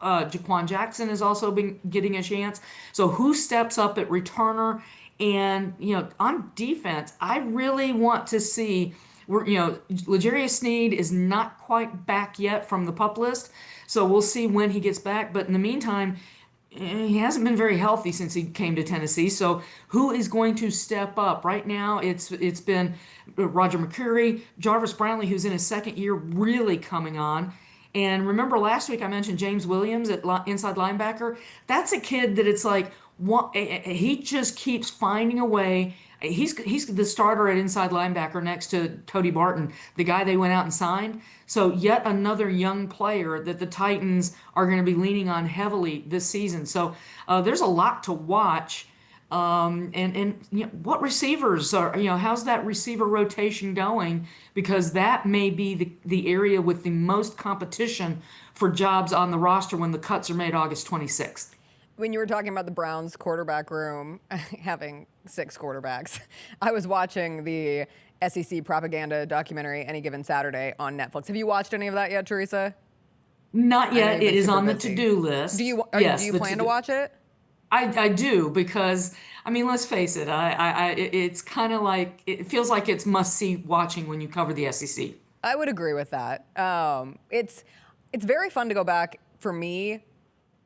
Jaquan Jackson has also been getting a chance. So who steps up at returner? And, on defense, I really want to see... L'Jarius Sneed is not quite back yet from the PUP list, so we'll see when he gets back. But in the meantime, he hasn't been very healthy since he came to Tennessee. So who is going to step up? Right now, it's been Roger McCreary, Jarvis Brownlee, who's in his 2nd year, really coming on. And remember last week I mentioned James Williams at inside linebacker? That's a kid that it's like, he just keeps finding a way. He's the starter at inside linebacker next to Cody Barton, the guy they went out and signed. So yet another young player that the Titans are going to be leaning on heavily this season. So there's a lot to watch. What receivers are, how's that receiver rotation going? Because that may be the area with the most competition for jobs on the roster when the cuts are made August 26th. When you were talking about the Browns quarterback room having 6 quarterbacks, I was watching the SEC propaganda documentary Any Given Saturday on Netflix. Have you watched any of that yet, Teresa? Not yet. It is on the to-do list. Do you plan to watch it? I do, because I mean, let's face it. It's kind of like, it feels like it's must-see watching when you cover the SEC. I would agree with that. It's very fun to go back for me.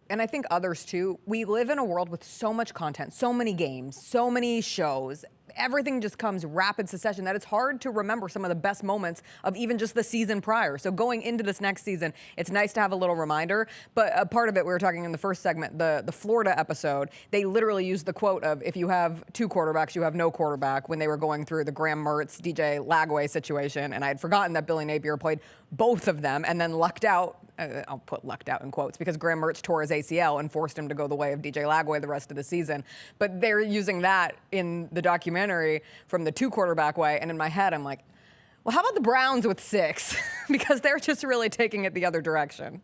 And I think others too. We live in a world with so much content, so many games, so many shows. Everything just comes rapid succession that it's hard to remember some of the best moments of even just the season prior. So going into this next season, it's nice to have a little reminder. But a part of it, we were talking in the first segment, the Florida episode, they literally used the quote of, if you have 2 quarterbacks, you have no quarterback, when they were going through the Graham Mertz, DJ Lagway situation. And I had forgotten that Billy Napier played both of them and then lucked out. I'll put lucked out in quotes, because Graham Mertz tore his ACL and forced him to go the way of DJ Lagway the rest of the season. But they're using that in the documentary from the 2 quarterback way. And in my head, I'm like, well, how about the Browns with 6? Because they're just really taking it the other direction.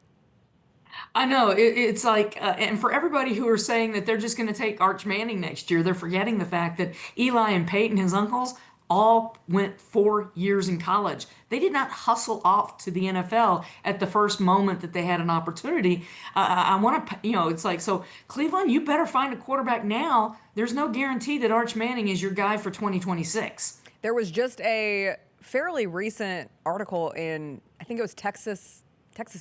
I know. It's like, and for everybody who are saying that they're just going to take Arch Manning next year, they're forgetting the fact that Eli and Peyton, his uncles, all went 4 years in college. They did not hustle off to the NFL at the first moment that they had an opportunity. I want to, it's like, so Cleveland, you better find a quarterback now. There's no guarantee that Arch Manning is your guy for 2026. There was just a fairly recent article in, I think it was Texas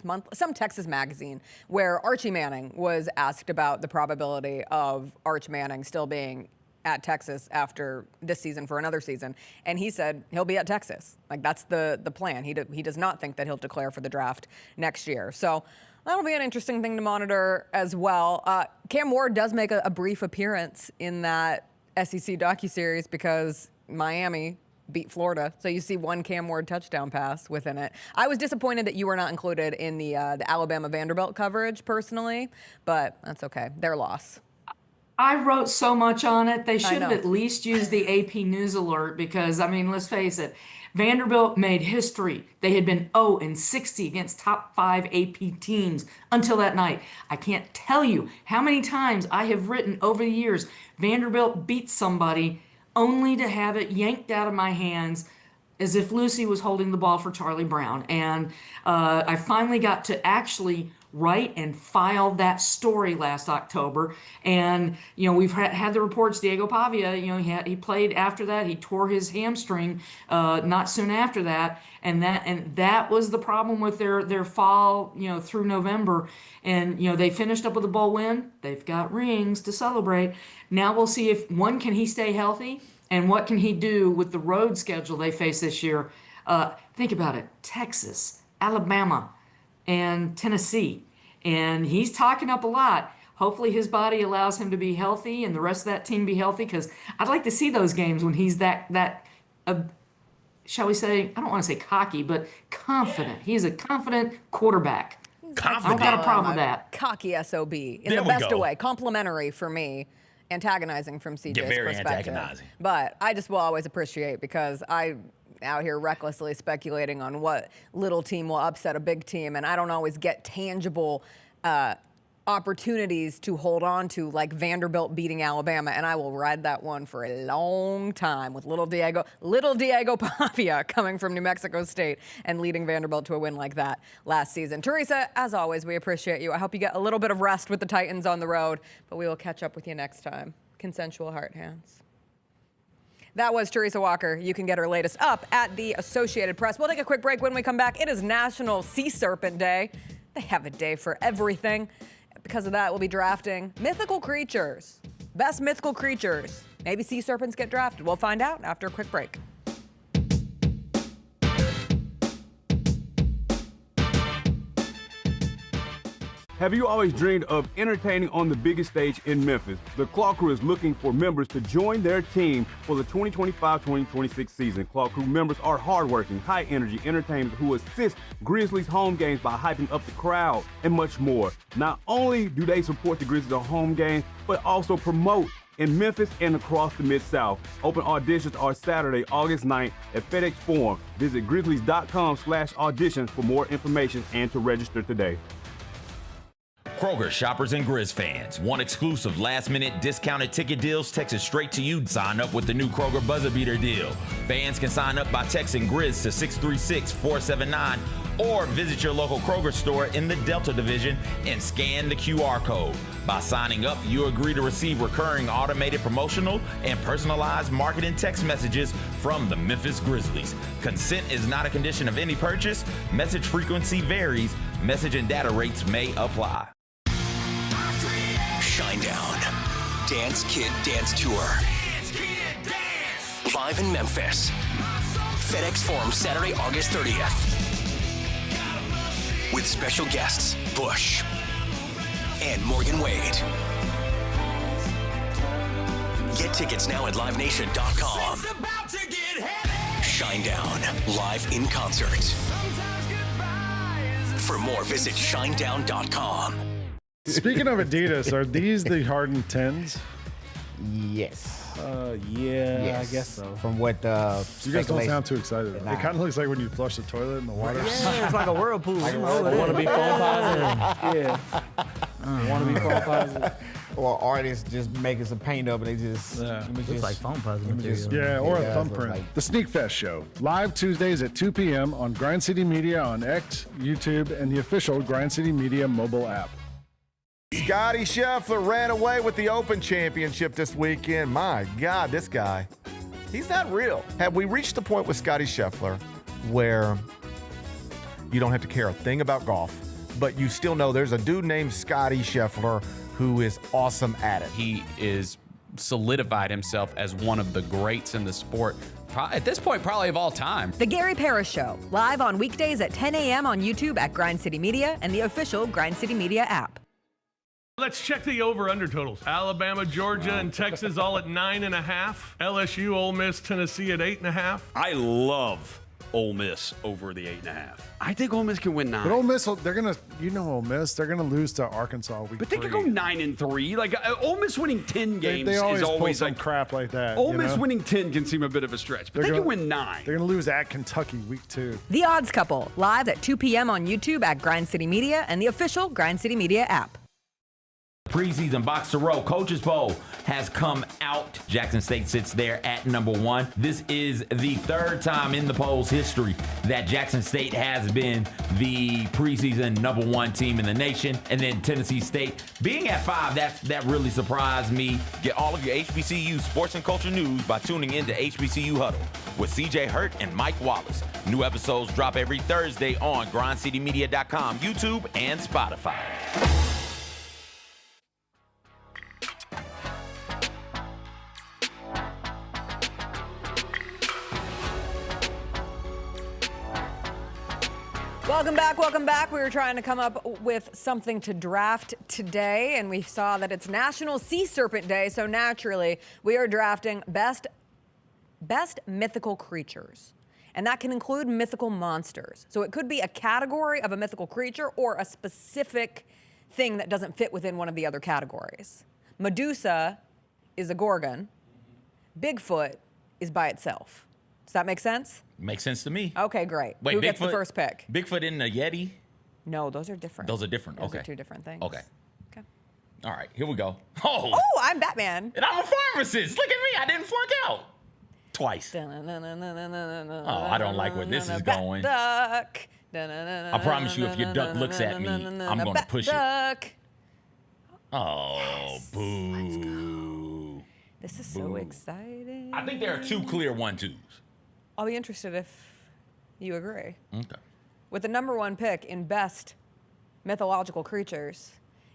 Month, some Texas magazine, where Archie Manning was asked about the probability of Arch Manning still being at Texas after this season for another season, and he said he'll be at Texas. Like, that's the plan. He does not think that he'll declare for the draft next year. So that'll be an interesting thing to monitor as well. Cam Ward does make a brief appearance in that SEC docuseries because Miami beat Florida. So you see one Cam Ward touchdown pass within it. I was disappointed that you were not included in the Alabama Vanderbilt coverage personally, but that's okay. Their loss. I wrote so much on it. They should have at least used the AP News alert because, I mean, let's face it, Vanderbilt made history. They had been 0-60 against top 5 AP teams until that night. I can't tell you how many times I have written over the years, Vanderbilt beat somebody only to have it yanked out of my hands as if Lucy was holding the ball for Charlie Brown. And I finally got to actually write and file that story last October. And, we've had the reports, Diego Pavia, he played after that. He tore his hamstring not soon after that. And that was the problem with their fall, through November. And, they finished up with a bowl win. They've got rings to celebrate. Now we'll see if, one, can he stay healthy? And what can he do with the road schedule they face this year? Think about it. Texas, Alabama, and Tennessee. And he's talking up a lot. Hopefully his body allows him to be healthy and the rest of that team be healthy, because I'd like to see those games when he's that shall we say, I don't want to say cocky, but confident. He's a confident quarterback. Confident. I've got a problem with that. Cocky SOB in There the we best go. way. Complimentary for me. Antagonizing from CJ's very perspective. antagonizing. But I just will always appreciate, because I out here recklessly speculating on what little team will upset a big team, and I don't always get tangible opportunities to hold on to, like Vanderbilt beating Alabama, and I will ride that one for a long time with little Diego Pavia coming from New Mexico State and leading Vanderbilt to a win like that last season. Teresa, as always, we appreciate you. I hope you get a little bit of rest with the Titans on the road, but we will catch up with you next time. Consensual heart hands. That was Teresa Walker. You can get her latest up at the Associated Press. We'll take a quick break. When we come back, it is National Sea Serpent Day. They have a day for everything. Because of that, we'll be drafting mythical creatures. Best mythical creatures. Maybe sea serpents get drafted. We'll find out after a quick break. Have you always dreamed of entertaining on the biggest stage in Memphis? The Claw Crew is looking for members to join their team for the 2025-2026 season. Claw Crew members are hardworking, high-energy entertainers who assist Grizzlies home games by hyping up the crowd and much more. Not only do they support the Grizzlies at home games, but also promote in Memphis and across the Mid-South. Open auditions are Saturday, August 9th at FedEx Forum. Visit grizzlies.com/auditions for more information and to register today. Kroger shoppers and Grizz fans. Want exclusive last-minute discounted ticket deals texted straight to you? Sign up with the new Kroger Buzzer Beater deal. Fans can sign up by texting Grizz to 636-479 or visit your local Kroger store in the Delta Division and scan the QR code. By signing up, you agree to receive recurring automated promotional and personalized marketing text messages from the Memphis Grizzlies. Consent is not a condition of any purchase. Message frequency varies. Message and data rates may apply. Shinedown. Dance Kid Dance Tour. Live in Memphis. FedEx Forum, Saturday, August 30th. With special guests, Bush and Morgan Wade. Get tickets now at livenation.com. Shinedown, live in concert. For more, visit shinedown.com. Speaking of Adidas, are these the Harden 10s? Yes. Yeah, Yes. I guess so. From what You guys don't speculation- sound too excited. Nah. It kind of looks like when you flush the toilet in the water. Yeah, it's like a whirlpool. Like a You know, whirlpool. want to be phone positive. Yeah. Want to be phone positive. or artists just making some paint up and they just Looks like foam puzzle material. Yeah, or a Yeah, thumbprint. like- The Sneak Fest Show, live Tuesdays at 2 p.m. on Grind City Media on X, YouTube, and the official Grind City Media mobile app. Scotty Scheffler ran away with the Open Championship this weekend. My God, this guy, he's not real. Have we reached the point with Scotty Scheffler where you don't have to care a thing about golf, but you still know there's a dude named Scotty Scheffler who is awesome at it? He is solidified himself as one of the greats in the sport. At this point, probably of all time. The Gary Parrish Show, live on weekdays at 10 a.m. on YouTube at Grind City Media and the official Grind City Media app. Let's check the over-under totals. Alabama, Georgia, and Texas all at 9.5. LSU, Ole Miss, Tennessee at 8.5. I love Ole Miss over the 8.5. I think Ole Miss can win 9. But Ole Miss, they're gonna, Ole Miss, they're gonna lose to Arkansas week But they 3. could go 9-3. Like Ole Miss winning 10 games They always is pull always some like crap like that. Ole you Miss know? winning 10 can seem a bit of a stretch, but they can win 9. They're gonna lose at Kentucky week 2. The Odds Couple, live at 2 p.m. on YouTube at Grind City Media and the official Grind City Media app. Preseason Box to Row Coaches Poll has come out. Jackson State sits there at number 1. This is the third time in the poll's history that Jackson State has been the preseason number 1 team in the nation. And then Tennessee State being at 5, that really surprised me. Get all of your HBCU sports and culture news by tuning in to HBCU Huddle with CJ Hurt and Mike Wallace. New episodes drop every Thursday on grindcitymedia.com, YouTube, and Spotify. Welcome back, welcome back. We were trying to come up with something to draft today, and we saw that it's National Sea Serpent Day, so naturally we are drafting best mythical creatures. And that can include mythical monsters. So it could be a category of a mythical creature or a specific thing that doesn't fit within one of the other categories. Medusa is a gorgon. Bigfoot is by itself. Does that make sense? Makes sense to me. Okay, great. Wait, Who gets the first pick? Bigfoot and a Yeti? No, those are different. Those are different. Those Okay. are two different things. Okay. Okay. All right, here we go. Oh, I'm Batman. and I'm a pharmacist. Look at me. I didn't flunk out. Twice. Oh, I don't like where this is going. Duck. I promise you, if your duck looks at me, I'm going to push it. Duck. Oh, boo. This is so exciting. I think there are 2 clear 1-2s. I'll be interested if you agree. Okay. With the number 1 pick in best mythological creatures,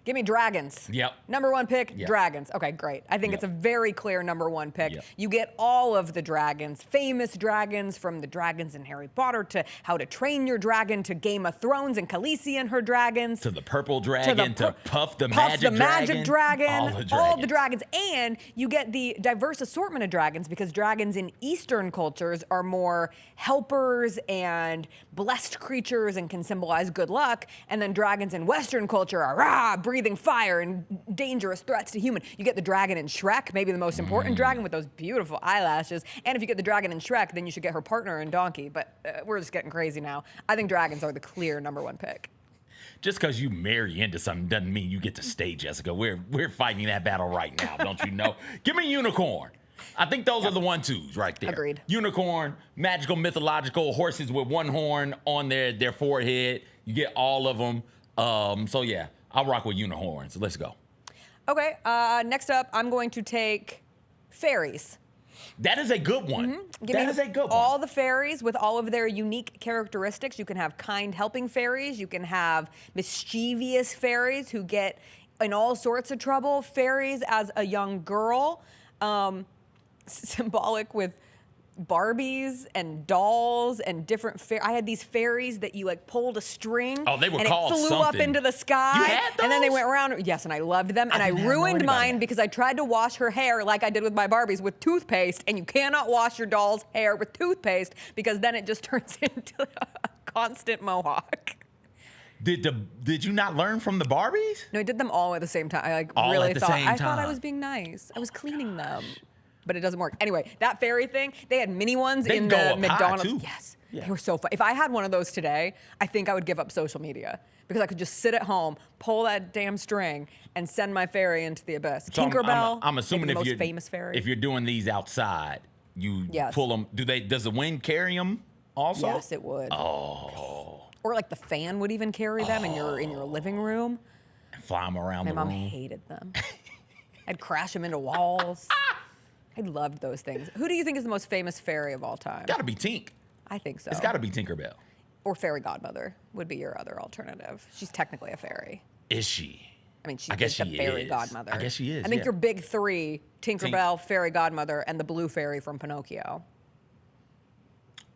give me dragons. Yep. Number 1 pick, Yep. dragons. Okay, great. I think Yep. it's a very clear number 1 pick. Yep. You get all of the dragons, famous dragons, from the dragons in Harry Potter to How to Train Your Dragon to Game of Thrones and Khaleesi and her dragons. To the purple dragon, to Puff the magic dragon. All the dragons. And you get the diverse assortment of dragons because dragons in Eastern cultures are more helpers and blessed creatures and can symbolize good luck. And then dragons in Western culture are breathing fire and dangerous threats to human. You get the dragon in Shrek, maybe the most important dragon with those beautiful eyelashes. And if you get the dragon in Shrek, then you should get her partner in Donkey. But we're just getting crazy now. I think dragons are the clear number 1 pick. Just because you marry into something doesn't mean you get to stay, Jessica. We're fighting that battle right now, don't you know? Give me unicorn. I think those are the 1-2s right there. Agreed. Unicorn, magical, mythological, horses with 1 horn on their forehead. You get all of them. So yeah, I'll rock with unicorns. Let's go. Okay, next up, I'm going to take fairies. That is a good one. Give That me is a good one. all the fairies with all of their unique characteristics. You can have kind, helping fairies. You can have mischievous fairies who get in all sorts of trouble. Fairies as a young girl, symbolic with Barbies and dolls and different I had these fairies that you like pulled a string. Oh, they were and called it flew something. up into the sky. You had And then they those? went around. Yes, and I loved them. And I didn't know ruined anybody mine had. because I tried to wash her hair like I did with my Barbies with toothpaste. And you cannot wash your doll's hair with toothpaste because then it just turns into a constant mohawk. Did you not learn from the Barbies? No, I did them all at the same time. I like All really at the thought same I thought I time. was being nice. I was cleaning them. But it doesn't work. Anyway, that fairy thing, they had mini ones They in go the up high, McDonald's. too. Yes. They were so fun. If I had one of those today, I think I would give up social media because I could just sit at home, pull that damn string, and send my fairy into the abyss. So Tinkerbell. I'm assuming maybe if the you're most famous fairy. if you're doing these outside, you pull them. Does the wind carry them also? Yes, it would. Oh. Or like the fan would even carry them in your living room. And fly them around My the mom room. hated them. I'd crash them into walls. I loved those things. Who do you think is the most famous fairy of all time? Got to be Tink. I think so. It's got to be Tinkerbell. Or fairy godmother would be your other alternative. She's technically a fairy. Is she? I mean, she's I guess the she fairy is. godmother. I guess she is. I think yeah. your big three: Tinkerbell, fairy godmother, and the blue fairy from Pinocchio.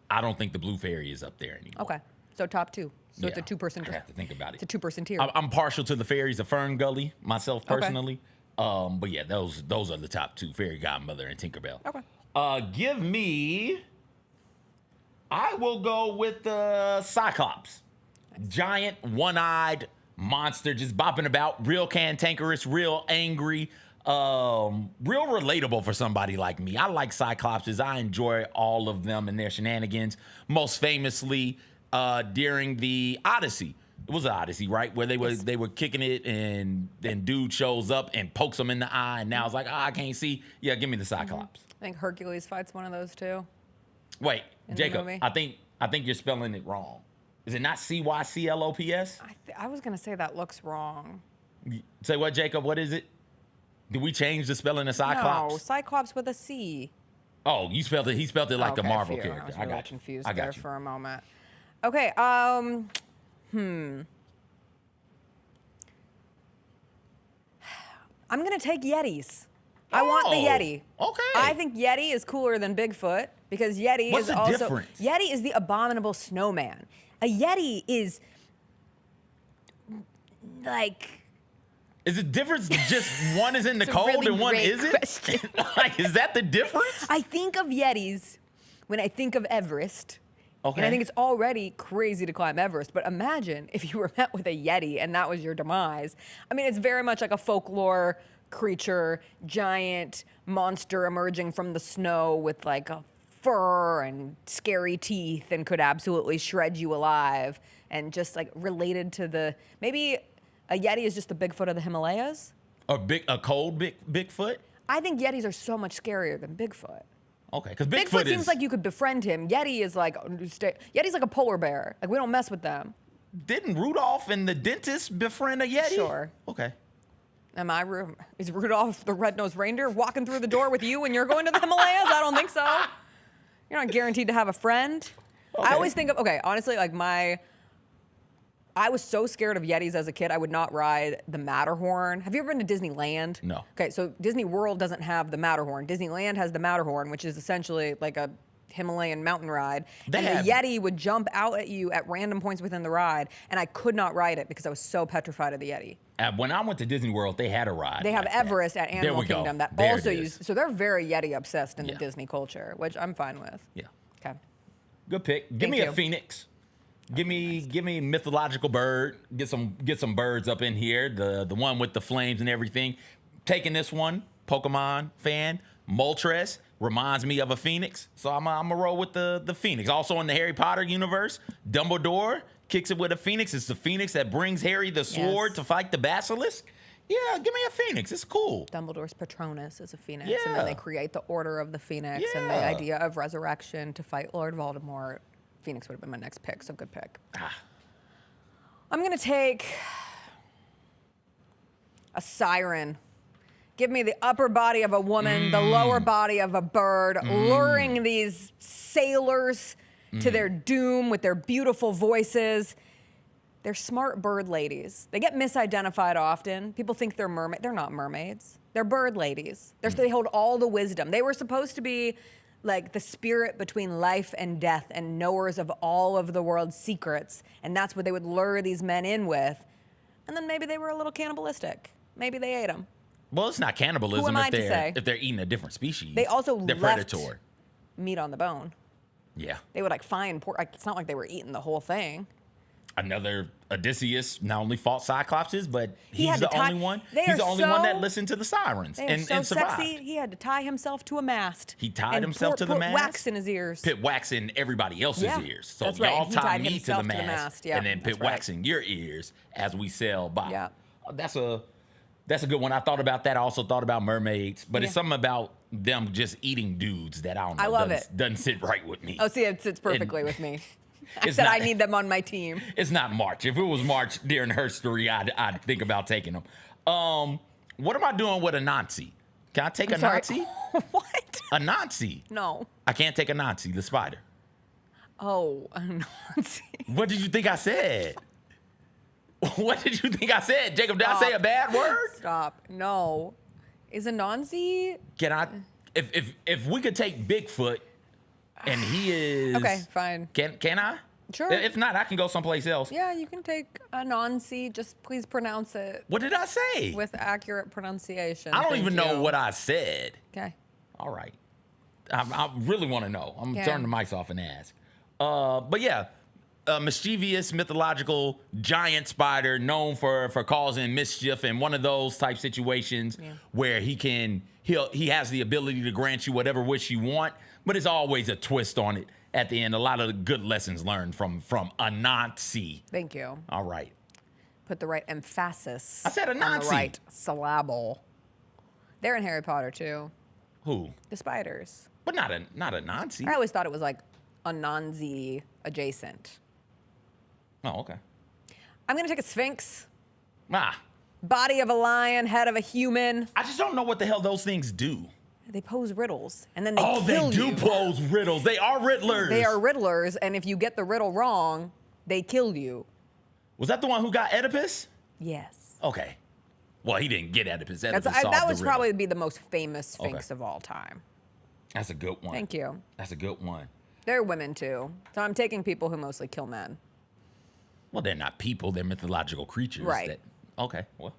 I don't think the blue fairy is up there anymore. Okay, so top two. So it's a Yeah, two-person. I have to think about it. It's a two-person tier. I'm partial to the fairies of Fern Gully myself Okay. personally. But yeah, those are the top two: fairy godmother and Tinkerbell. Okay. Give me. I will go with the Cyclops. Giant, one-eyed monster, just bopping about, real cantankerous, real angry, real relatable for somebody like me. I like Cyclopses. I enjoy all of them and their shenanigans. Most famously, during the Odyssey. It was an Odyssey, right? Where they were kicking it, and then dude shows up and pokes them in the eye, and now it's like, I can't see. Yeah, give me the Cyclops. I think Hercules fights one of those too. Wait, In the Jacob, movie? I think you're spelling it wrong. Is it not CYCLOPS? I was gonna say that looks wrong. Say what, Jacob? What is it? Did we change the spelling of Cyclops? No, Cyclops with a C. Oh, you spelled it. He spelled it like the Okay, Marvel phew, character. I was I really got you. confused I got there you. for a moment. Okay. I'm gonna take Yetis. I want the Yeti. Okay. I think Yeti is cooler than Bigfoot because Yeti What's is the also difference? Yeti is the abominable snowman. A Yeti is like. Is the difference just one is in the It's a cold really and one great isn't? question. Like, is that the difference? I think of Yetis when I think of Everest. Okay. And I think it's already crazy to climb Everest, but imagine if you were met with a Yeti and that was your demise. I mean, it's very much like a folklore creature, giant monster emerging from the snow with like a fur and scary teeth and could absolutely shred you alive, and just like related to the, maybe a Yeti is just the Bigfoot of the Himalayas. A cold Bigfoot? I think Yetis are so much scarier than Bigfoot. Okay, because Bigfoot Bigfoot seems is. like you could befriend him. Yeti is like Yeti's like a polar bear. Like we don't mess with them. Didn't Rudolph and the dentist befriend a Yeti? Sure. Okay. Is Rudolph the red-nosed reindeer walking through the door with you when you're going to the Himalayas? I don't think so. You're not guaranteed to have a friend. I always think of, honestly, like I was so scared of Yetis as a kid, I would not ride the Matterhorn. Have you ever been to Disneyland? No. Okay, so Disney World doesn't have the Matterhorn. Disneyland has the Matterhorn, which is essentially like a Himalayan mountain ride. They and have- the Yeti would jump out at you at random points within the ride, and I could not ride it because I was so petrified of the Yeti. When I went to Disney World, they had a ride. They have like that. Everest at There Animal we go. Kingdom that There also it is. so they're very Yeti obsessed in the Disney culture, which I'm fine with. Yeah. Okay. Good pick. Give Thank me you. a phoenix. Give me mythological bird. Get some birds up in here. The one with the flames and everything. Taking this one, Pokemon fan. Moltres reminds me of a phoenix, so I'm gonna roll with the phoenix. Also in the Harry Potter universe, Dumbledore kicks it with a phoenix. It's the phoenix that brings Harry the sword to fight the basilisk. Yeah, give me a phoenix. It's cool. Dumbledore's Patronus is a phoenix, and Yeah. then they create the Order of the Phoenix and the Yeah. idea of resurrection to fight Lord Voldemort. Phoenix would have been my next pick, so good pick. I'm gonna take a siren. Give me the upper body of a woman, the lower body of a bird, luring these sailors to their doom with their beautiful voices. They're smart bird ladies. They get misidentified often. People think they're mermaids. They're not mermaids. They're bird ladies. They hold all the wisdom. They were supposed to be like the spirit between life and death and knowers of all of the world's secrets. And that's what they would lure these men in with. And then maybe they were a little cannibalistic. Maybe they ate them. Well, it's not cannibalism Who am I to say? if they're eating a different species. They also they're left predatory. meat on the bone. Yeah. They would like find pork. Like, it's not like they were eating the whole thing. Another Odysseus not only fought Cyclopses, but he's the only one. They He's are the only one that so- listened to the sirens They are and so survived. sexy. He had to tie himself to a mast. He tied and himself to the put mast. wax in his ears. Put wax in everybody else's Yeah, ears. So that's right. y'all He tie tied me to the himself mast, Yeah, and then that's put wax in your ears as we sail by. Yeah. That's a good one. I thought about that. I also thought about mermaids, but it's something about them just eating dudes that I don't know. I love Doesn't sit right with me. Oh, see, it sits perfectly with me. I it's said not- I need them on my team. It's not March. If it was March during her story, I'd think about taking them. What am I doing with a Nazi? Can I take I'm a sorry. Nazi? What? A Nazi. No. I can't take a Nazi, the spider. Oh, a Nazi. What did you think I said? What did you think I said? Jacob, did I say a bad word? Stop. No. Is a Nazi? Can I, if we could take Bigfoot and he is. Okay, fine. Can I? Sure. If not, I can go someplace else. Yeah, you can take a Nazi. Just please pronounce it. What did I say? With accurate pronunciation. I don't Thank even you. know what I said. Okay. All right. I really want to know. I'm Yeah. turning the mics off and ask. But yeah, mischievous, mythological giant spider known for causing mischief in one of those type situations where he has the ability to grant you whatever wish you want, but it's always a twist on it at the end. A lot of the good lessons learned from a Nazi. Thank you. All right. Put the right emphasis. I said a on Nazi. the right syllable. They're in Harry Potter too. Who? The spiders. But not a Nazi. I always thought it was like a Nazi adjacent. Oh, okay. I'm gonna take a sphinx. Ah. Body of a lion, head of a human. I just don't know what the hell those things do. They pose riddles, and then they Oh, kill they do you. pose riddles. They are riddlers. They are riddlers, and if you get the riddle wrong, they kill you. Was that the one who got Oedipus? Yes. Okay. Well, he didn't get Oedipus. Oedipus That solved would the riddle. probably be the most famous sphinx Okay. of all time. That's a good one. Thank you. That's a good one. They're women too, so I'm taking people who mostly kill men. Well, they're not people. They're mythological creatures. Right. Okay. Well,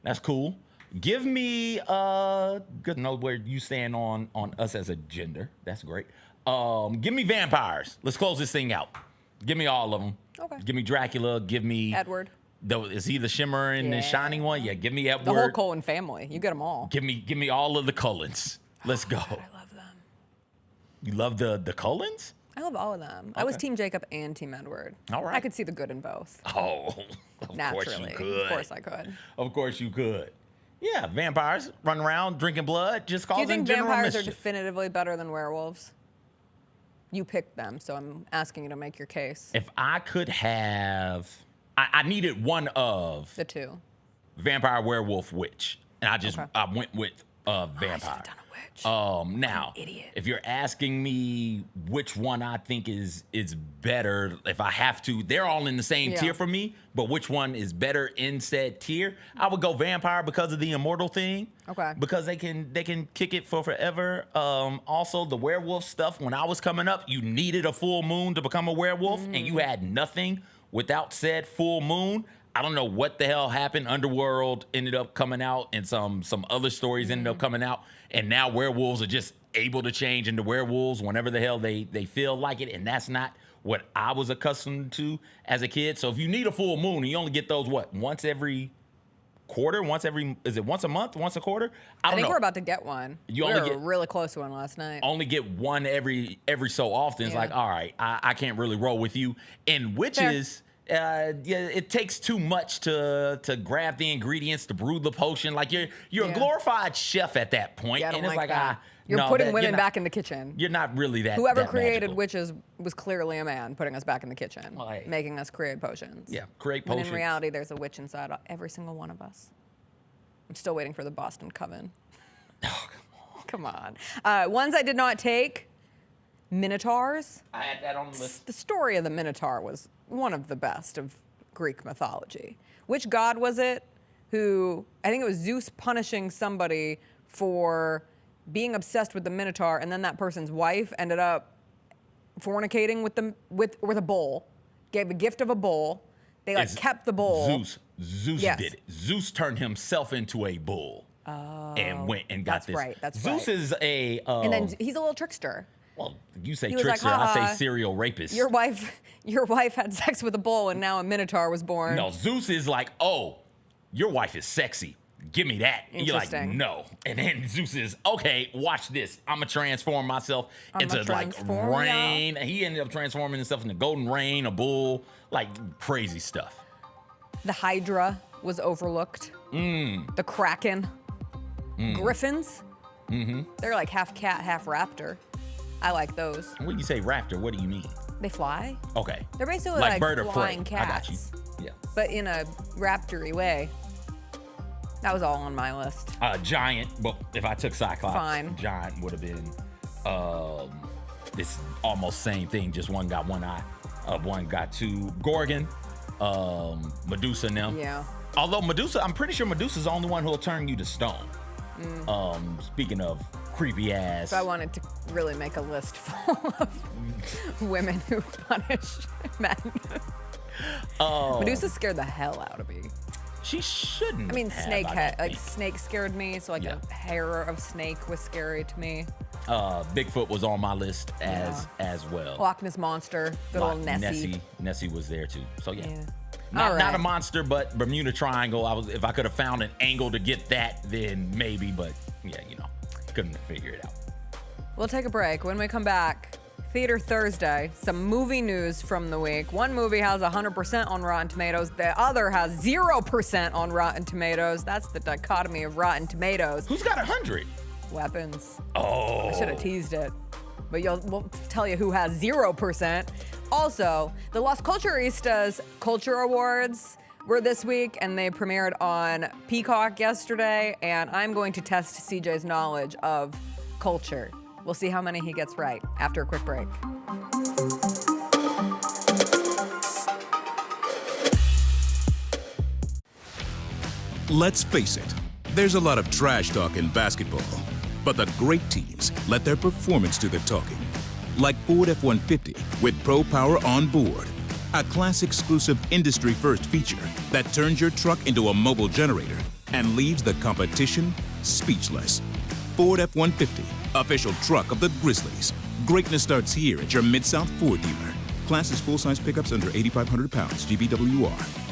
that's cool. Give me good to know where you stand on us as a gender. That's great. Give me vampires. Let's close this thing out. Give me all of them. Okay. Give me Dracula. Give me Edward. Is he the shimmer and the shining one? Yeah. Give me Edward. The whole Cullen family. You get them all. Give me all of the Cullens. Let's go. I love them. You love the Cullens? I love all of them. I was Team Jacob and Team Edward. All right. I could see the good in both. Oh, of Naturally. course you could. Of course I could. Of course you could. Yeah, vampires run around drinking blood, just Do you causing think general vampires are mischief. definitively better than werewolves? You picked them, so I'm asking you to make your case. If I could have, I needed one of The two. vampire, werewolf, witch, and I went with vampire. Now, if you're asking me which one I think is better, if I have to, they're all in the same tier for me. But which one is better in said tier? I would go vampire because of the immortal thing. Okay. Because they can kick it for forever. Also, the werewolf stuff. When I was coming up, you needed a full moon to become a werewolf, and you had nothing without said full moon. I don't know what the hell happened. Underworld ended up coming out, and some other stories ended up coming out, and now werewolves are just able to change into werewolves whenever the hell they feel like it, and that's not what I was accustomed to as a kid. So if you need a full moon, you only get those once every quarter, is it once a month, once a quarter? I don't think know. we're about to get one. You we only were get- really close to one last night. Only get one every so often. It's Yeah. like, all right, I can't really roll with you. And witches, it takes too much to grab the ingredients to brew the potion. Like you're a glorified chef at that point. Yeah, I don't and it's like like that. You're no, putting you're women not- back in the kitchen. You're not really that. Whoever that created magical. witches was clearly a man putting us back in the kitchen, making us create potions. Yeah, create When potions. in reality, there's a witch inside every single one of us. I'm still waiting for the Boston Coven. Oh, come on. Ones I did not take, Minotaurs. I had that on the list. The story of the Minotaur was one of the best of Greek mythology. Which god was it who, I think it was Zeus punishing somebody for being obsessed with the Minotaur, and then that person's wife ended up fornicating with a bull, gave a gift of a bull. They kept the bull. Zeus Yes. did it. Zeus turned himself into a bull. And went and got that's this. right, that's Zeus right. is a. And then he's a little trickster. Well, you say He was trickster, like, I "Ha-ha, say serial rapist. Your wife had sex with a bull, and now a minotaur was born. No, Zeus is like, oh, your wife is sexy. Give me that. And you're like, Interesting. no. And then Zeus is, okay, watch this. I'm going to transform myself into like rain. He ended up transforming himself into golden rain, a bull, like crazy stuff. The Hydra was overlooked. The Kraken. Griffins. They're like half cat, half raptor. I like those. When you say raptor, what do you mean? They fly. Okay. They're basically like like bird of flying prey. cats. I got you. Yeah. But in a raptor-y way. That was all on my list. Giant. Well, if I took Cyclops, Fine. Giant would have been this almost same thing. Just one got one eye. One got two. Gorgon, Medusa and them. Yeah. Although Medusa, I'm pretty sure Medusa's the only one who'll turn you to stone. Speaking of creepy ass. So I wanted to really make a list full of women who punish men. Medusa scared the hell out of me. She shouldn't. I mean, have, snake scared me, so a hair of snake was scary to me. Bigfoot was on my list as well. Loch Ness Monster, good old Nessie. Nessie was there too. So yeah. All right. Not a monster, but Bermuda Triangle. If I could have found an angle to get that, then maybe. But yeah, couldn't figure it out. We'll take a break. When we come back, Theater Thursday, some movie news from the week. One movie has 100% on Rotten Tomatoes. The other has 0% on Rotten Tomatoes. That's the dichotomy of Rotten Tomatoes. Who's got 100? Weapons. Oh. I should have teased it. But we'll tell you who has 0%. Also, the Las Culturistas Culture Awards were this week, and they premiered on Peacock yesterday, and I'm going to test CJ's knowledge of culture. We'll see how many he gets right after a quick break. Let's face it, there's a lot of trash talk in basketball, but the great teams let their performance do the talking. Like Ford F-150 with Pro Power on board, a class-exclusive industry-first feature that turns your truck into a mobile generator and leaves the competition speechless. Ford F-150, official truck of the Grizzlies. Greatness starts here at your Mid-South Ford dealer. Class is full-size pickups under 8,500 pounds, GBWR.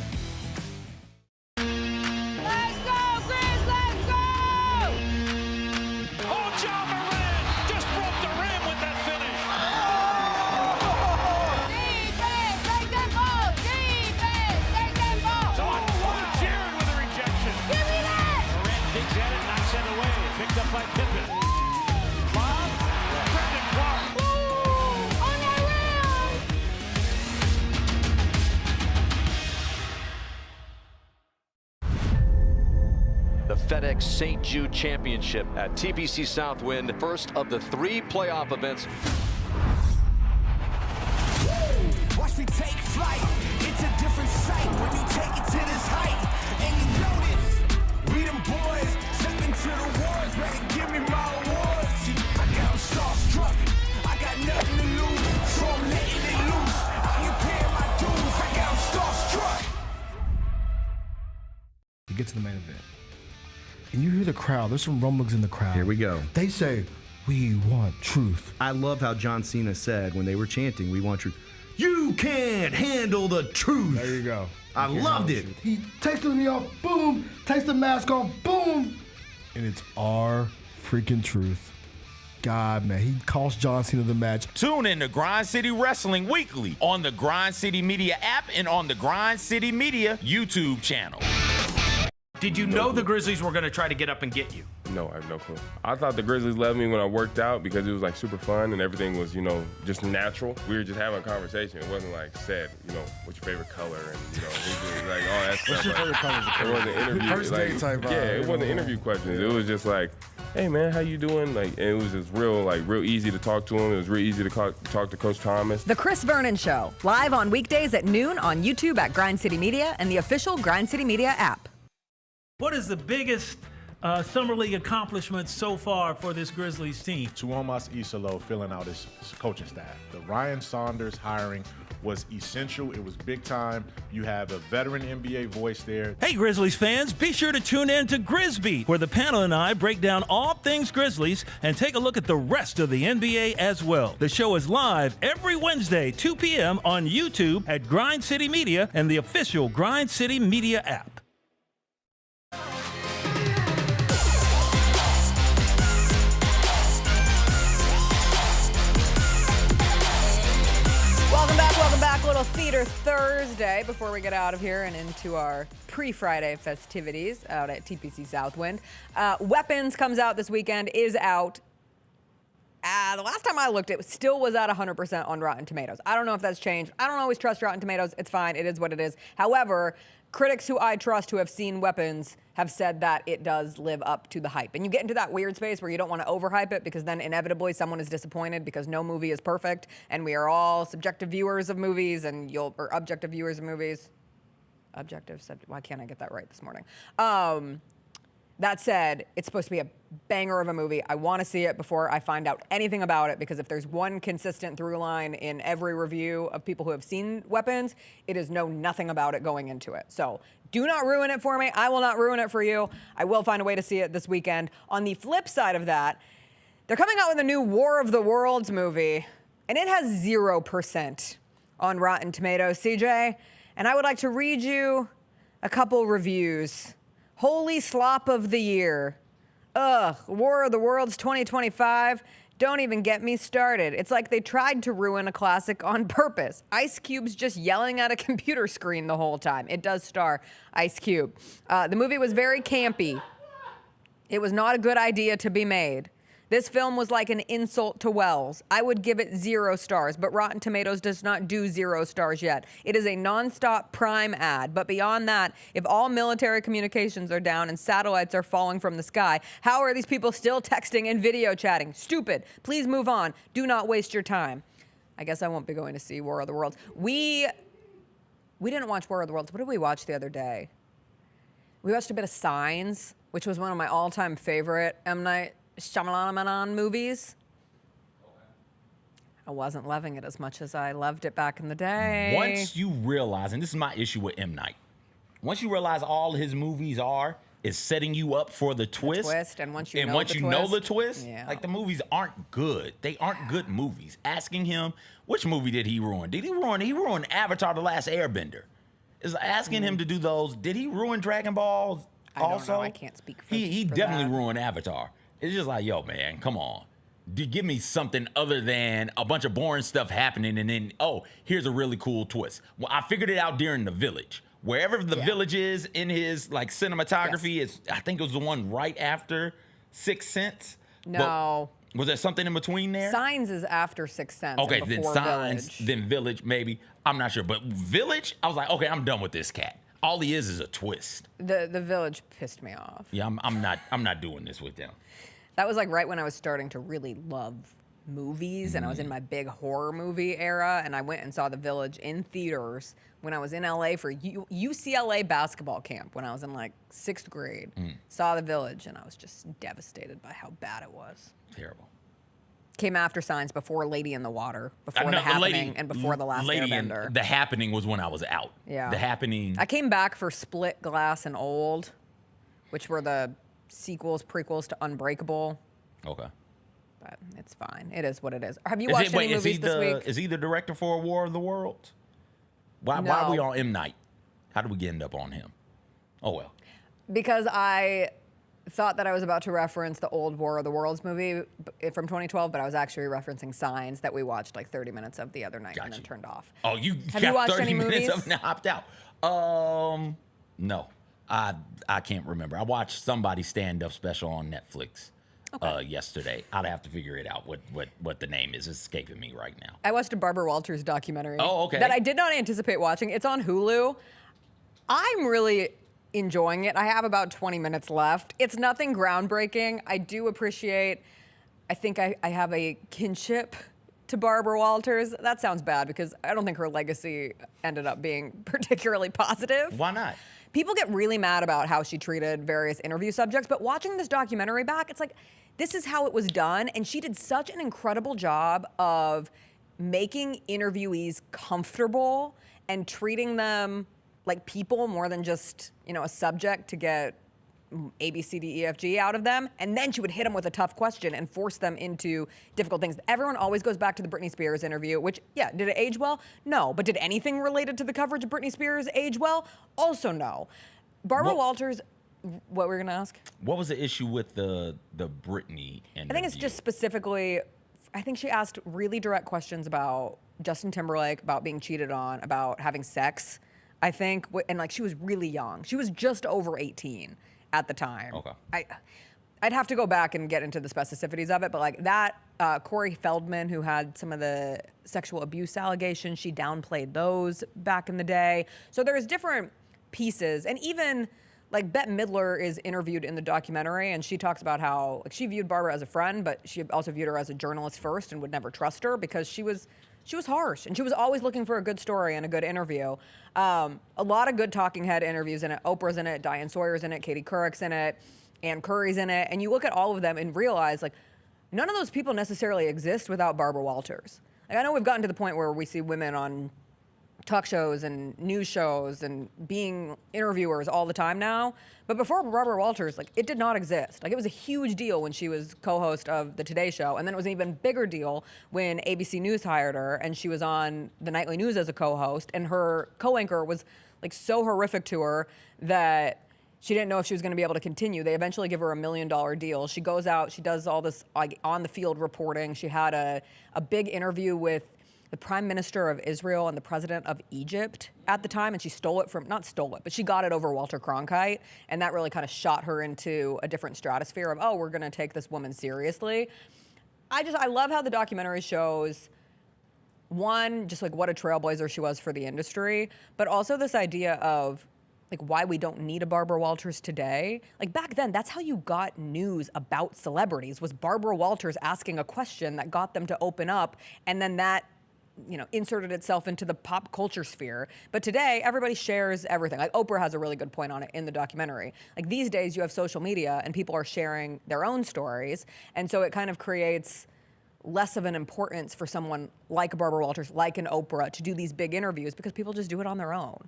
FedEx St. Jude Championship at TPC Southwind, first of the 3 playoff events. Watch me take flight. It's a different sight when you take it to this height. And you notice, we them boys step into the wars, ready to give me my awards. See, I got them starstruck. I got nothing to lose, so I'm letting it loose. I ain't paying my dues. I got them starstruck. You get to the main event. And you hear the crowd. There's some rumblings in the crowd. Here we go. They say, we want truth. I love how John Cena said when they were chanting, we want truth. You can't handle the truth. There you go. I loved it. He takes me off, boom. Takes the mask off, boom. And it's our freaking truth. God, man, he cost John Cena the match. Tune in to Grind City Wrestling weekly on the Grind City Media app and on the Grind City Media YouTube channel. Did you know the Grizzlies were going to try to get up and get you? No, I have no clue. I thought the Grizzlies loved me when I worked out because it was like super fun and everything was, just natural. We were just having a conversation. It wasn't like said, what's your favorite color and, like all that stuff. What's your favorite color? It wasn't interview. First date type vibe. Yeah, it wasn't interview questions. It was just like, hey man, how you doing? Like, and it was just real easy to talk to him. It was real easy to talk to Coach Thomas. The Chris Vernon Show, live on weekdays at noon on YouTube at Grind City Media and the official Grind City Media app. What is the biggest Summer League accomplishments so far for this Grizzlies team. Tuomas Isalo filling out his coaching staff. The Ryan Saunders hiring was essential. It was big time. You have a veteran NBA voice there. Hey, Grizzlies fans, be sure to tune in to Grizzbeat, where the panel and I break down all things Grizzlies and take a look at the rest of the NBA as well. The show is live every Wednesday, 2 p.m. on YouTube at Grind City Media and the official Grind City Media app. Welcome back. Little Theater Thursday before we get out of here and into our pre-Friday festivities out at TPC Southwind. Weapons comes out this weekend, is out. The last time I looked, it still was at 100% on Rotten Tomatoes. I don't know if that's changed. I don't always trust Rotten Tomatoes. It's fine. It is what it is. However, critics who I trust who have seen Weapons have said that it does live up to the hype. And you get into that weird space where you don't want to overhype it because then inevitably someone is disappointed because no movie is perfect and we are all subjective viewers of movies or objective viewers of movies. Why can't I get that right this morning? That said, it's supposed to be a banger of a movie. I want to see it before I find out anything about it because if there's one consistent through line in every review of people who have seen Weapons, it is know nothing about it going into it. So do not ruin it for me. I will not ruin it for you. I will find a way to see it this weekend. On the flip side of that, they're coming out with a new War of the Worlds movie, and it has 0% on Rotten Tomatoes, CJ. And I would like to read you a couple reviews. Holy slop of the year. Ugh, War of the Worlds 2025. Don't even get me started. It's like they tried to ruin a classic on purpose. Ice Cube's just yelling at a computer screen the whole time. It does star Ice Cube. The movie was very campy. It was not a good idea to be made. This film was like an insult to Wells. I would give it 0 stars, but Rotten Tomatoes does not do 0 stars yet. It is a nonstop Prime ad, but beyond that, if all military communications are down and satellites are falling from the sky, how are these people still texting and video chatting? Stupid. Please move on. Do not waste your time. I guess I won't be going to see War of the Worlds. We didn't watch War of the Worlds. What did we watch the other day? We watched a bit of Signs, which was one of my all-time favorite M. Night Shyamalan movies. I wasn't loving it as much as I loved it back in the day. Once you realize, and this is my issue with M. Night, once you realize all his movies is setting you up for the twist. And once you know the twist, yeah. like the movies aren't good. They aren't good movies. Asking him, which movie did he ruin? He ruined Avatar: The Last Airbender. Is asking him to do those. Did he ruin Dragon Ball also? I don't know. I can't speak for He definitely ruined Avatar. It's just like, yo, man, come on. Give me something other than a bunch of boring stuff happening and then, here's a really cool twist. Well, I figured it out during The Village. Wherever The Village is in his like cinematography, I think it was the one right after Sixth Sense. No. But was there something in between there? Signs is after Sixth Sense. Okay, and then before Signs, Village. then Village, maybe. I'm not sure. But Village, I was like, okay, I'm done with this cat. All he is a twist. The Village pissed me off. Yeah, I'm not doing this with them. That was like right when I was starting to really love movies and I was in my big horror movie era and I went and saw The Village in theaters when I was in LA for UCLA basketball camp when I was in like 6th grade. Saw The Village and I was just devastated by how bad it was. Terrible. Came after Signs, before Lady in the Water, before The Happening, and before The Last Airbender. The Happening was when I was out. Yeah. The Happening. I came back for Split, Glass, and Old, which were the prequels to Unbreakable. Okay. But it's fine. It is what it is. Have you watched any movies this week? Is he the director for War of the Worlds? Why are we on M. Night? How did we end up on him? Oh, well. Because I thought that I was about to reference the old War of the Worlds movie from 2012, but I was actually referencing Signs that we watched like 30 minutes of the other night and then turned off. Oh, have you watched 30 any minutes movies? of and hopped out. No. I can't remember. I watched somebody's stand-up special on Netflix yesterday. I'd have to figure it out what the name is. It's escaping me right now. I watched a Barbara Walters documentary. Oh, okay. That I did not anticipate watching. It's on Hulu. I'm really enjoying it. I have about 20 minutes left. It's nothing groundbreaking. I do appreciate, I think I have a kinship to Barbara Walters. That sounds bad because I don't think her legacy ended up being particularly positive. Why not? People get really mad about how she treated various interview subjects, but watching this documentary back, it's like, this is how it was done, and she did such an incredible job of making interviewees comfortable and treating them like people more than just, a subject to get A, B, C, D, E, F, G out of them. And then she would hit them with a tough question and force them into difficult things. Everyone always goes back to the Britney Spears interview, which, yeah, did it age well? No. But did anything related to the coverage of Britney Spears age well? Also no. Barbara Walters, what were we going to ask? What was the issue with the Britney interview? I think it's just specifically, I think she asked really direct questions about Justin Timberlake, about being cheated on, about having sex, I think. And like, she was really young. She was just over 18 at the time. Okay. I'd have to go back and get into the specificities of it, but like that, Corey Feldman, who had some of the sexual abuse allegations, she downplayed those back in the day. So there's different pieces, and even like Bette Midler is interviewed in the documentary, and she talks about how like she viewed Barbara as a friend, but she also viewed her as a journalist first and would never trust her because she was harsh, and she was always looking for a good story and a good interview. A lot of good talking head interviews in it. Oprah's in it, Diane Sawyer's in it, Katie Couric's in it, Ann Curry's in it, and you look at all of them and realize like none of those people necessarily exist without Barbara Walters. Like, I know we've gotten to the point where we see women on talk shows and news shows and being interviewers all the time now. But before Barbara Walters, like, it did not exist. Like, it was a huge deal when she was co-host of the Today Show. And then it was an even bigger deal when ABC News hired her and she was on the nightly news as a co-host. And her co-anchor was like so horrific to her that she didn't know if she was going to be able to continue. They eventually give her $1 million deal. She goes out, she does all this like on the field reporting. She had a big interview with the Prime Minister of Israel and the President of Egypt at the time, and she not stole it, but she got it over Walter Cronkite, and that really kind of shot her into a different stratosphere of, oh, we're gonna take this woman seriously. I love how the documentary shows, one, just like what a trailblazer she was for the industry, but also this idea of like why we don't need a Barbara Walters today. Like back then, that's how you got news about celebrities, was Barbara Walters asking a question that got them to open up, and then that inserted itself into the pop culture sphere. But today, everybody shares everything. Like Oprah has a really good point on it in the documentary. Like these days, you have social media and people are sharing their own stories. And so it kind of creates less of an importance for someone like Barbara Walters, like an Oprah, to do these big interviews because people just do it on their own.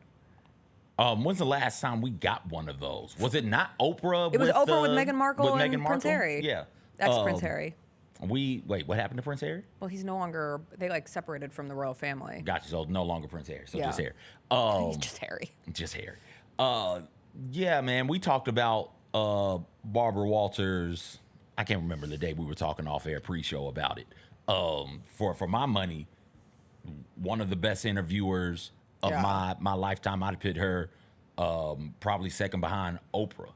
When's the last time we got one of those? Was it not Oprah? It was Oprah with Meghan Markle and Meghan Prince Harry. Yeah. Ex-Prince Harry. Wait, what happened to Prince Harry? Well, he's no longer, they like separated from the royal family. Gotcha, so no longer Prince Harry, so Yeah. just Harry. He's just Harry. Just Harry. Yeah, man, we talked about Barbara Walters. I can't remember the day we were talking off air pre-show about it. For my money, one of the best interviewers of my lifetime. I'd put her probably second behind Oprah.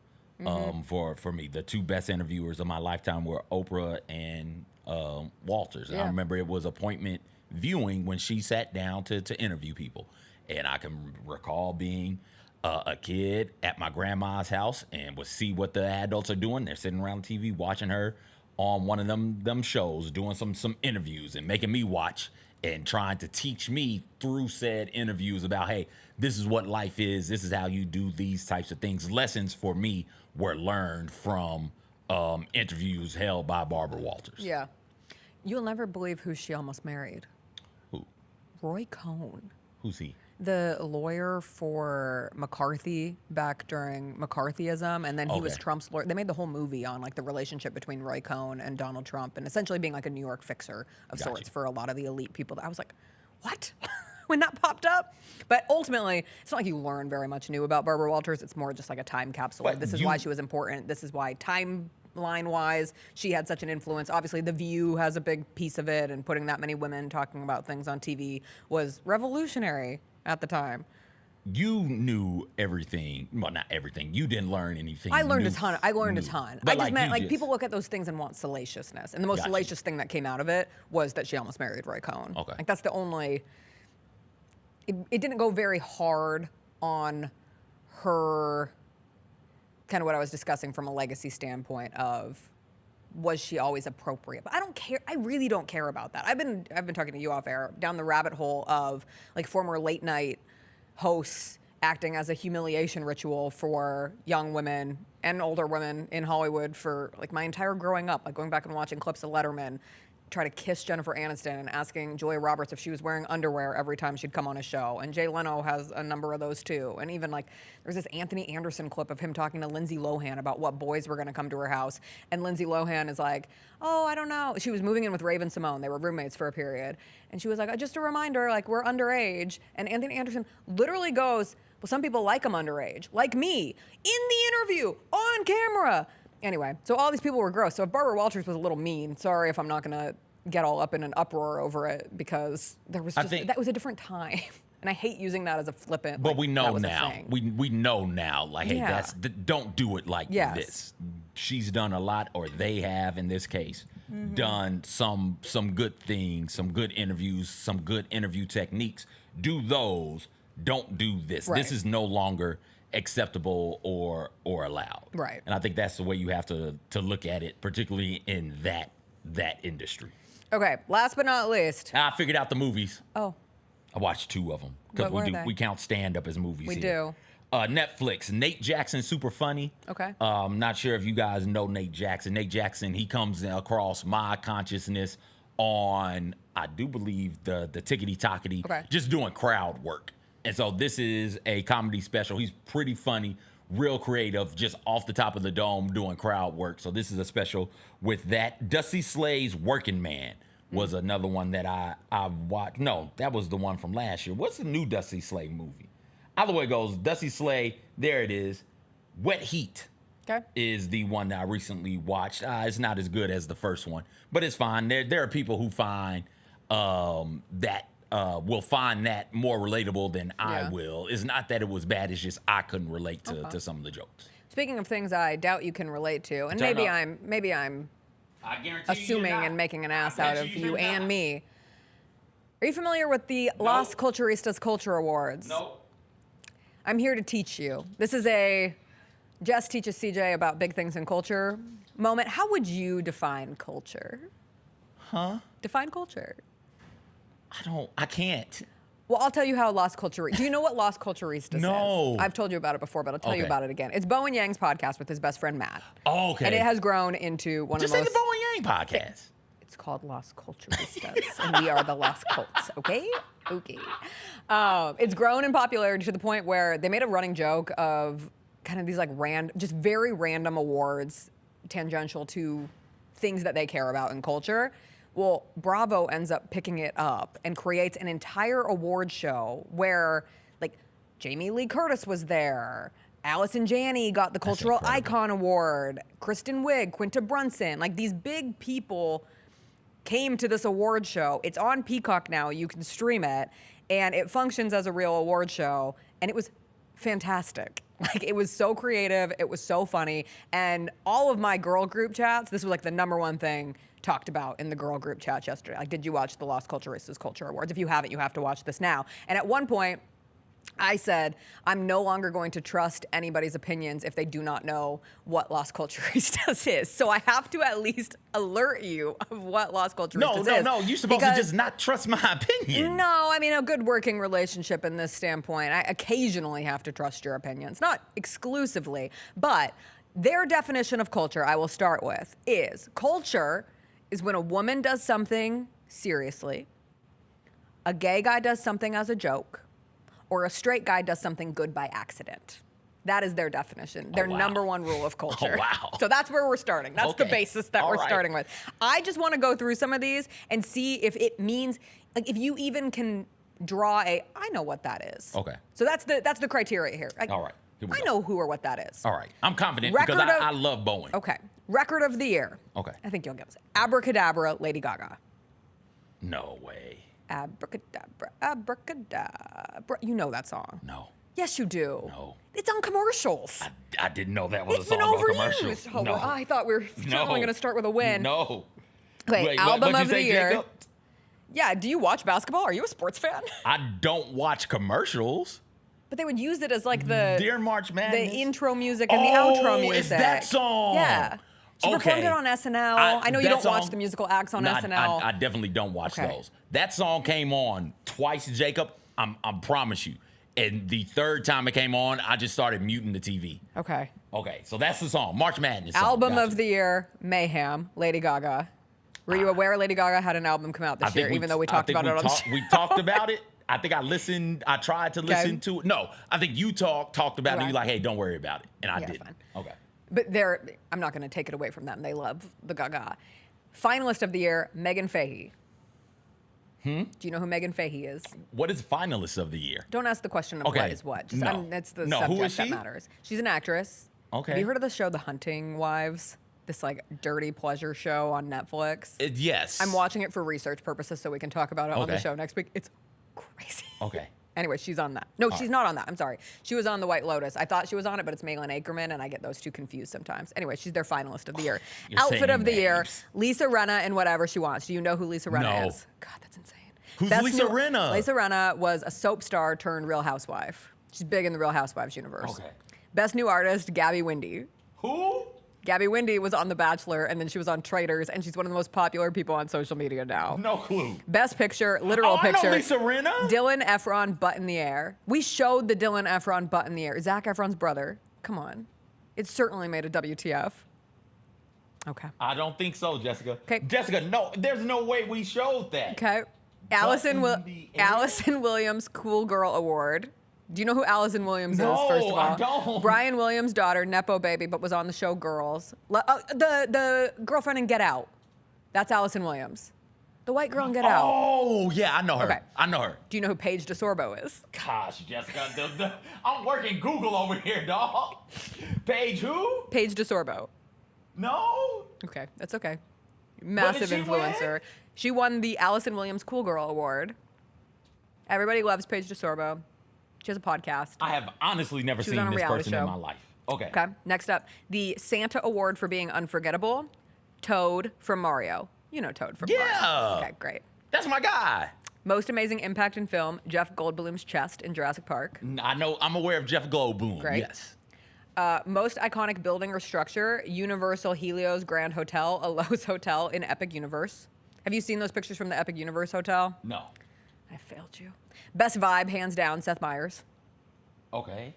For me, the two best interviewers of my lifetime were Oprah and Walters. And I remember it was appointment viewing when she sat down to interview people. And I can recall being a kid at my grandma's house and would see what the adults are doing. They're sitting around the TV watching her on one of them shows, doing some interviews and making me watch and trying to teach me through said interviews about, hey, this is what life is. This is how you do these types of things. Lessons for me were learned from interviews held by Barbara Walters. Yeah. You'll never believe who she almost married. Who? Roy Cohn. Who's he? The lawyer for McCarthy back during McCarthyism, and then he was Trump's lawyer. They made the whole movie on like the relationship between Roy Cohn and Donald Trump, and essentially being like a New York fixer of sorts for a lot of the elite people. I was like, what? When that popped up? But ultimately, it's not like you learn very much new about Barbara Walters. It's more just like a time capsule. But this is why she was important. This is why timeline-wise she had such an influence. Obviously, The View has a big piece of it, and putting that many women talking about things on TV was revolutionary at the time. You knew everything. Well, not everything. You didn't learn anything. I learned a ton. I just But meant like people look at those things and want salaciousness. And the most Gotcha. salacious thing that came out of it was that she almost married Roy Cohn. Okay. Like that's the only, it didn't go very hard on her, kind of what I was discussing from a legacy standpoint of was she always appropriate? But I don't care. I really don't care about that. I've been talking to you off air down the rabbit hole of like former late night hosts acting as a humiliation ritual for young women and older women in Hollywood for like my entire growing up, like going back and watching clips of Letterman try to kiss Jennifer Aniston and asking Julia Roberts if she was wearing underwear every time she'd come on a show. And Jay Leno has a number of those too. And even like there's this Anthony Anderson clip of him talking to Lindsay Lohan about what boys were going to come to her house. And Lindsay Lohan is like, oh, I don't know. She was moving in with Raven Simone. They were roommates for a period. And she was like, just a reminder, like we're underage. And Anthony Anderson literally goes, well, some people like them underage, like me, in the interview, on camera. Anyway, so all these people were gross. So if Barbara Walters was a little mean, sorry if I'm not going to get all up in an uproar over it because there was just, that was a different time. And I hate using that as a flippant. But like, we know now. We know now. Like, hey, Yeah. don't do it like Yes. this. She's done a lot, or they have in this case, done some good things, some good interviews, some good interview techniques. Do those. Don't do this. Right. This is no longer acceptable or allowed. Right. And I think that's the way you have to look at it, particularly in that industry. Okay, last but not least. I figured out the movies. Oh. I watched 2 of them What were because they? we count stand-up as movies. We here. do. Netflix. Nate Jackson, super funny. Okay. I'm not sure if you guys know Nate Jackson. Nate Jackson, he comes across my consciousness on, I do believe, the Tickety Tockety, Okay. just doing crowd work. And so this is a comedy special. He's pretty funny, real creative, just off the top of the dome doing crowd work. So this is a special with that. Dusty Slay's Working Man was another one that I watched. No, that was the one from last year. What's the new Dusty Slay movie? Either way it goes, Dusty Slay, there it is. Wet Heat is the one that I recently watched. It's not as good as the first one, but it's fine. There are people who find that will find that more relatable than I will. It's not that it was bad. It's just I couldn't relate to some of the jokes. Speaking of things I doubt you can relate to, and Turn maybe I'm I guarantee assuming and making an ass out of you and me. Are you familiar with the Las Culturistas Culture Awards? Nope. I'm here to teach you. This is a Jess teaches CJ about big things in culture moment. How would you define culture? Huh? Define culture. I can't. Well, I'll tell you how Las Culturistas. Do you know what Las Culturistas No. is? I've told you about it before, but I'll tell you Okay. about it again. It's Bo and Yang's podcast with his best friend Matt. Oh, okay. And it has grown into one Just of say the the most. Bo and Yang podcast. It's called Las Culturistas, and we are the Las Cults. Okay. It's grown in popularity to the point where they made a running joke of kind of these like just very random awards tangential to things that they care about in culture. Well, Bravo ends up picking it up and creates an entire award show where, like, Jamie Lee Curtis was there. Allison Janney got the Cultural Icon Award. Kristen Wiig, Quinta Brunson. Like, these big people came to this award show. It's on Peacock now. You can stream it. And it functions as a real award show. And it was fantastic. Like, it was so creative. It was so funny. And all of my girl group chats, this was like the #1 thing talked about in the girl group chat yesterday. Like, did you watch the Las Culturistas Culture Awards? If you haven't, you have to watch this now. And at one point, I said, I'm no longer going to trust anybody's opinions if they do not know what Las Culturistas is. So I have to at least alert you of what Las Culturistas is. No. You're supposed to just not trust my opinion. No, I mean, a good working relationship in this standpoint. I occasionally have to trust your opinions, not exclusively, but their definition of culture, I will start with, is culture is when a woman does something seriously, a gay guy does something as a joke, or a straight guy does something good by accident. That is their definition, their #1 rule of culture. Oh, wow. So that's where we're starting. That's the Okay. basis that All we're right. starting with. I just want to go through some of these and see if it means, like, if you even can draw I know what that is. Okay. So that's the criteria here. Like, All right. Here we I go. know who or what that is. All right. I'm confident Record because of- I love Boeing. Okay. Record of the year. Okay. I think you'll get it. Abracadabra, Lady Gaga. No way. Abracadabra, abracadabra. You know that song. No. Yes, you do. No. It's on commercials. I didn't know that was It's a been song on commercials. overused. Oh, No. I thought we were finally going to start with a win. No. Okay, Wait, album what'd you of the say, year. Jacob? Yeah, do you watch basketball? Are you a sports fan? I don't watch commercials. But they would use it as like the During March Madness. the intro music and the outro music. It's that song. Yeah. She performed it on SNL. I know you don't watch the musical acts on SNL. I definitely don't watch those. That song came on twice, Jacob. I promise you. And the third time it came on, I just started muting the TV. Okay. Okay, so that's the song, March Madness song. Album of the year, Mayhem, Lady Gaga. Were you aware Lady Gaga had an album come out this year, even though we talked about it on the show? We talked about it. I think I listened. I tried to listen to it. No, I think you talked about it. And you're like, hey, don't worry about it. And I didn't. Fine. Okay. But I'm not going to take it away from them. They love the Gaga. Finalist of the year, Megan Fahey. Do you know who Megan Fahey is? What is finalist of the year? Don't ask the question of what is what. Just, that's the subject who is she? that matters. She's an actress. Okay. Have you heard of the show The Hunting Wives? This like dirty pleasure show on Netflix? Yes. I'm watching it for research purposes so we can talk about it on the show next week. It's crazy. Okay. Anyway, she's on that. No, she's not on that. I'm sorry. She was on The White Lotus. I thought she was on it, but it's Malin Akerman, and I get those two confused sometimes. Anyway, she's their finalist of the year. Outfit of the year, Lisa Rinna in whatever she wants. Do you know who Lisa Rinna is? God, that's insane. Who's Lisa Rinna? Lisa Rinna was a soap star turned Real Housewife. She's big in the Real Housewives universe. Okay. Best new artist, Gabby Windey. Who? Gabby Windey was on The Bachelor, and then she was on Traitors, and she's one of the most popular people on social media now. No clue. Best picture, literal picture. I know Lisa Rinna. Dylan Efron, Butt in the Air. We showed the Dylan Efron Butt in the Air. Zac Efron's brother. Come on. It certainly made a WTF. Okay. I don't think so, Jessica. Okay. Jessica, no, there's no way we showed that. Okay. Allison Williams Cool Girl Award. Do you know who Allison Williams is, first of all? I don't. Brian Williams' daughter, Nepo baby, but was on the show Girls. The girlfriend in Get Out. That's Allison Williams. The white girl in Get Out. Oh, yeah, I know her. Okay. I know her. Do you know who Paige DeSorbo is? Gosh, Jessica, I'm working Google over here, dog. Paige who? Paige DeSorbo. No. Okay, that's okay. Massive influencer. She won the Allison Williams Cool Girl Award. Everybody loves Paige DeSorbo. She has a podcast. I have honestly never seen this person in my life. Okay. Okay. Next up, the Santa Award for being unforgettable. Toad from Mario. You know Toad from Mario. Okay, great. That's my guy. Most amazing impact in film, Jeff Goldblum's chest in Jurassic Park. I know. I'm aware of Jeff Goldblum. Great. Yes. Most iconic building or structure, Universal Helios Grand Hotel, a Lowe's hotel in Epic Universe. Have you seen those pictures from the Epic Universe Hotel? No. I failed you. Best vibe, hands down, Seth Meyers. Okay.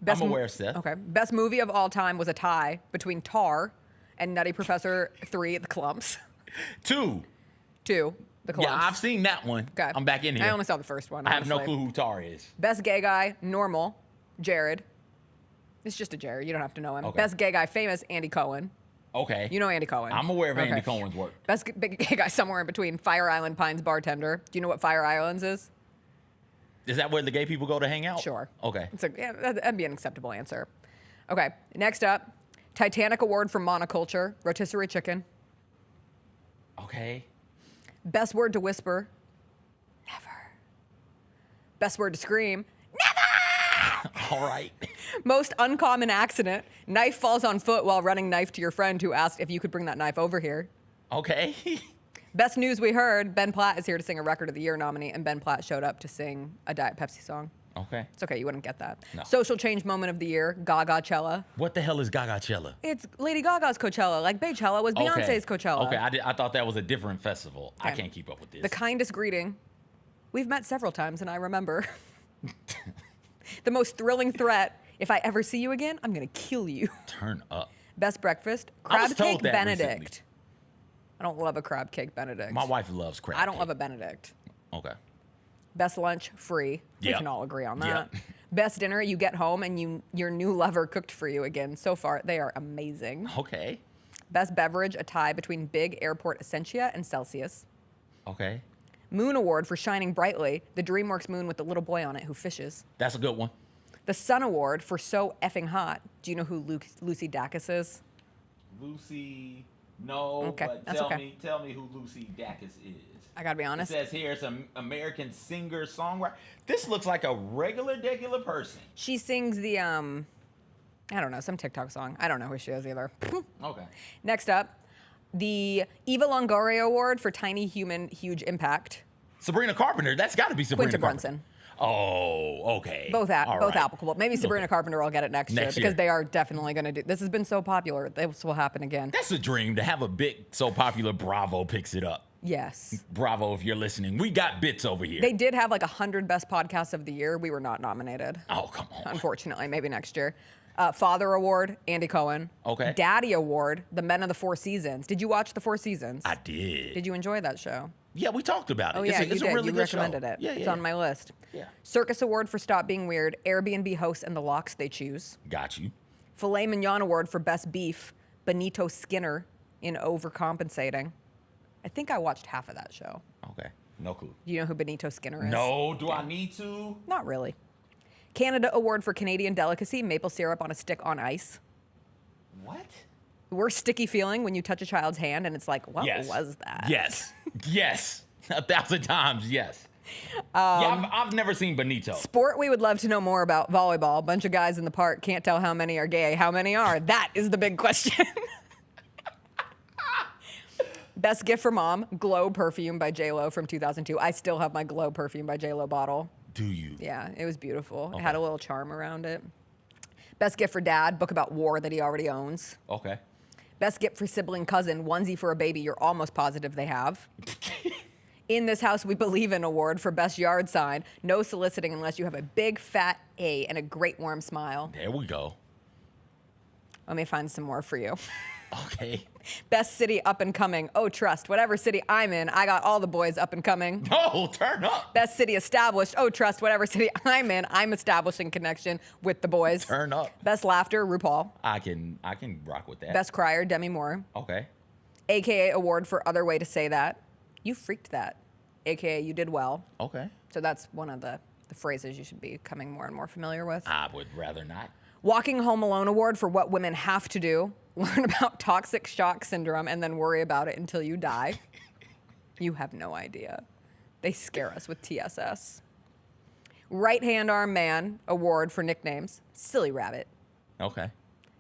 Best I'm aware of Seth. Okay. Best movie of all time was a tie between Tar and Nutty Professor 3, The Clumps. 2. 2, The Clumps. Yeah, I've seen that one. Okay. I'm back in here. I only saw the first one. I have no honestly. clue who Tar is. Best gay guy, normal, Jared. It's just a Jared. You don't have to know him. Okay. Best gay guy, famous, Andy Cohen. Okay. You know Andy Cohen. I'm aware of Andy Okay. Cohen's work. Best big gay guy somewhere in between, Fire Island Pines bartender. Do you know what Fire Islands is? Is that where the gay people go to hang out? Sure. Okay. That'd be an acceptable answer. Okay, next up, Titanic Award for Monoculture, rotisserie chicken. Okay. Best word to whisper, never. Best word to scream, All right. most uncommon accident, knife falls on foot while running knife to your friend who asked if you could bring that knife over here. Okay. Best news we heard, Ben Platt is here to sing a Record of the Year nominee, and Ben Platt showed up to sing a Diet Pepsi song. Okay. It's okay, you wouldn't get that. No. Social change moment of the year, Gaga-Cella. What the hell is Gaga-Cella? It's Lady Gaga's Coachella, like Beychella was Beyonce's Coachella. Okay, I thought that was a different festival. I Okay. can't keep up with this. The kindest greeting. We've met several times, and I remember. The most thrilling threat. If I ever see you again, I'm going to kill you. Turn up. Best breakfast, I was crab told cake that Benedict. recently. I don't love a crab cake Benedict. My wife loves crab I don't cake. love a Benedict. Okay. Best lunch, free. We Yep. can all agree on that. Yep. Best dinner, you get home and your new lover cooked for you again. So far, they are amazing. Okay. Best beverage, a tie between Big Airport Essentia and Celsius. Okay. Moon Award for shining brightly, the DreamWorks moon with the little boy on it who fishes. That's a good one. The Sun Award for so effing hot. Do you know who Lucy Dacus is? Lucy, no, Okay, but that's okay. tell me who Lucy Dacus is. I gotta be honest. It says here it's an American singer songwriter. This looks like a regular person. She sings the I don't know, some TikTok song. I don't know who she is either. Okay. Next up, the Eva Longoria Award for Tiny Human Huge Impact. Sabrina Carpenter. That's got to be Sabrina Quinta Carpenter. Brunson. Oh, okay. Both All right. applicable. Maybe Sabrina Carpenter will get it next year Next because year. they are definitely going to do. This has been so popular. This will happen again. That's a dream to have a bit so popular. Bravo picks it up. Yes. Bravo, if you're listening. We got bits over here. They did have like 100 best podcasts of the year. We were not nominated. Oh, come on. Unfortunately, maybe next year. Father Award, Andy Cohen. Okay. Daddy Award, The Men of the Four Seasons. Did you watch The Four Seasons? I did. Did you enjoy that show? Yeah, we talked about it. Oh, yeah, it's you did. a really You good recommended show. it. Yeah, It's yeah. on my list. Yeah. Circus Award for Stop Being Weird, Airbnb hosts and the locks they choose. Got you. Filet Mignon Award for Best Beef, Benito Skinner in Overcompensating. I think I watched half of that show. Okay. No clue. Do you know who Benito Skinner is? No, do I need to? Not really. Canada Award for Canadian Delicacy, maple syrup on a stick on ice. What? Worst sticky feeling when you touch a child's hand and it's like, what Yes. was that? Yes. Yes. 1,000 times, yes. Yeah, I've never seen Benito. Sport we would love to know more about, volleyball. Bunch of guys in the park, can't tell how many are gay. How many are? That is the big question. Best gift for mom, Glow perfume by J-Lo from 2002. I still have my Glow perfume by J-Lo bottle. Do you? Yeah, it was beautiful. Okay. It had a little charm around it. Best gift for dad, book about war that he already owns. Okay. Best gift for sibling cousin, onesie for a baby you're almost positive they have. In This House We Believe In award for best yard sign, no soliciting unless you have a big fat A and a great warm smile. There we go. Let me find some more for you. Okay. Best city up and coming. Oh, trust. Whatever city I'm in, I got all the boys up and coming. Oh, turn up. Best city established. Oh, trust. Whatever city I'm in, I'm establishing connection with the boys. Turn up. Best laughter, RuPaul. I can rock with that. Best crier, Demi Moore. Okay. AKA award for other way to say that. You freaked that. AKA you did well. Okay. So that's one of the phrases you should be becoming more and more familiar with. I would rather not. Walking Home Alone award for what women have to do. Learn about toxic shock syndrome and then worry about it until you die. You have no idea. They scare us with TSS. Right Hand Arm Man award for nicknames. Silly Rabbit. Okay.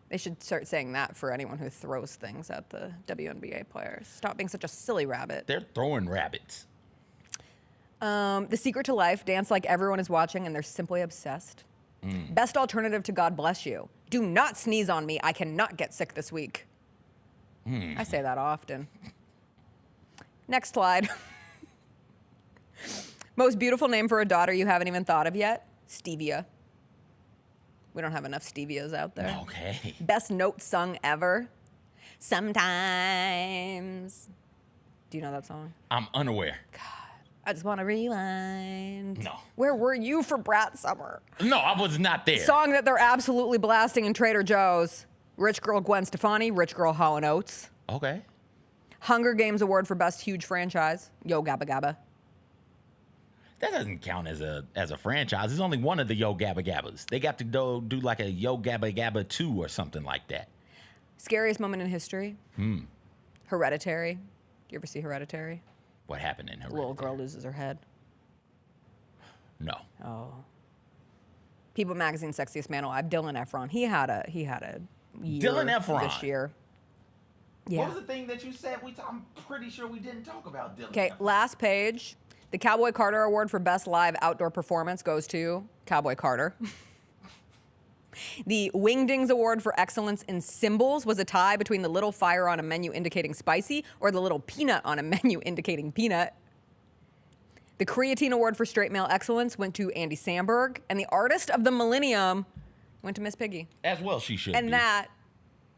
They should start saying that for anyone who throws things at the WNBA players. Stop being such a silly rabbit. They're throwing rabbits. The Secret to Life, dance like everyone is watching and they're simply obsessed. Best alternative to God Bless You. Do not sneeze on me. I cannot get sick this week. I say that often. Next slide. Most beautiful name for a daughter you haven't even thought of yet? Stevia. We don't have enough Stevias out there. Okay. Best note sung ever? Sometimes. Do you know that song? I'm unaware. I just want to rewind. No. Where were you for Brat Summer? No, I was not there. Song that they're absolutely blasting in Trader Joe's. Rich Girl Gwen Stefani, Rich Girl Hall & Oates. Okay. Hunger Games Award for Best Huge Franchise. Yo Gabba Gabba. That doesn't count as a franchise. It's only one of the Yo Gabba Gabbas. They got to go do like a Yo Gabba Gabba 2 or something like that. Scariest moment in history. Hereditary. You ever see Hereditary? What happened in her? The little girl loses her head. No. Oh. People Magazine Sexiest Man Alive. Dylan Efron. He had a year Dylan Efron. this year. Yeah. What was the thing that you said? I'm pretty sure we didn't talk about Dylan. Okay, last page. The Cowboy Carter Award for Best Live Outdoor Performance goes to Cowboy Carter. The Wingdings Award for Excellence in Symbols was a tie between the little fire on a menu indicating spicy or the little peanut on a menu indicating peanut. The Creatine Award for Straight Male Excellence went to Andy Samberg, and the Artist of the Millennium went to Miss Piggy. As well she should And be. that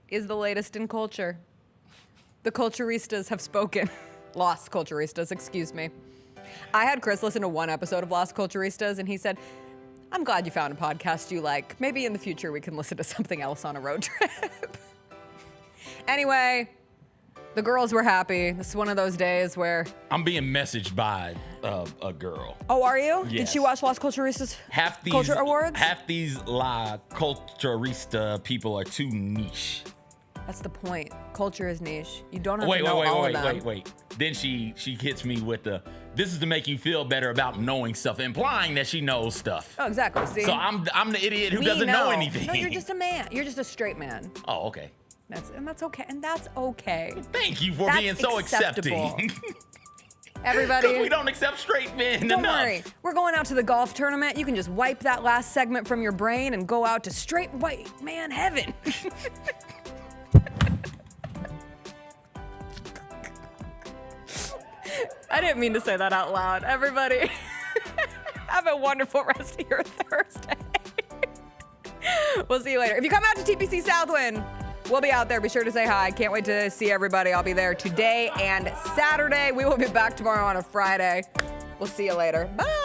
is the latest in culture. The Culturistas have spoken. Lost Culturistas, excuse me. I had Chris listen to one episode of Lost Culturistas, and he said, I'm glad you found a podcast you like. Maybe in the future we can listen to something else on a road trip. Anyway, the girls were happy. This is one of those days where... I'm being messaged by a girl. Oh, are you? Did Yes. she watch Lost Culturistas Half these Culture Awards? Half these La Culturista people are too niche. That's the point. Culture is niche. You don't have to know all of them. Wait. Then she hits me with this is to make you feel better about knowing stuff, implying that she knows stuff. Oh, exactly. See? So I'm the idiot who We doesn't know anything. No, you're just a man. You're just a straight man. Oh, okay. That's okay. And that's okay. Thank you for being so acceptable. accepting. Everybody. Because we don't accept straight men Don't enough. worry. We're going out to the golf tournament. You can just wipe that last segment from your brain and go out to straight white man heaven. I didn't mean to say that out loud. Everybody, have a wonderful rest of your Thursday. We'll see you later. If you come out to TPC Southwind, we'll be out there. Be sure to say hi. Can't wait to see everybody. I'll be there today and Saturday. We will be back tomorrow on a Friday. We'll see you later. Bye.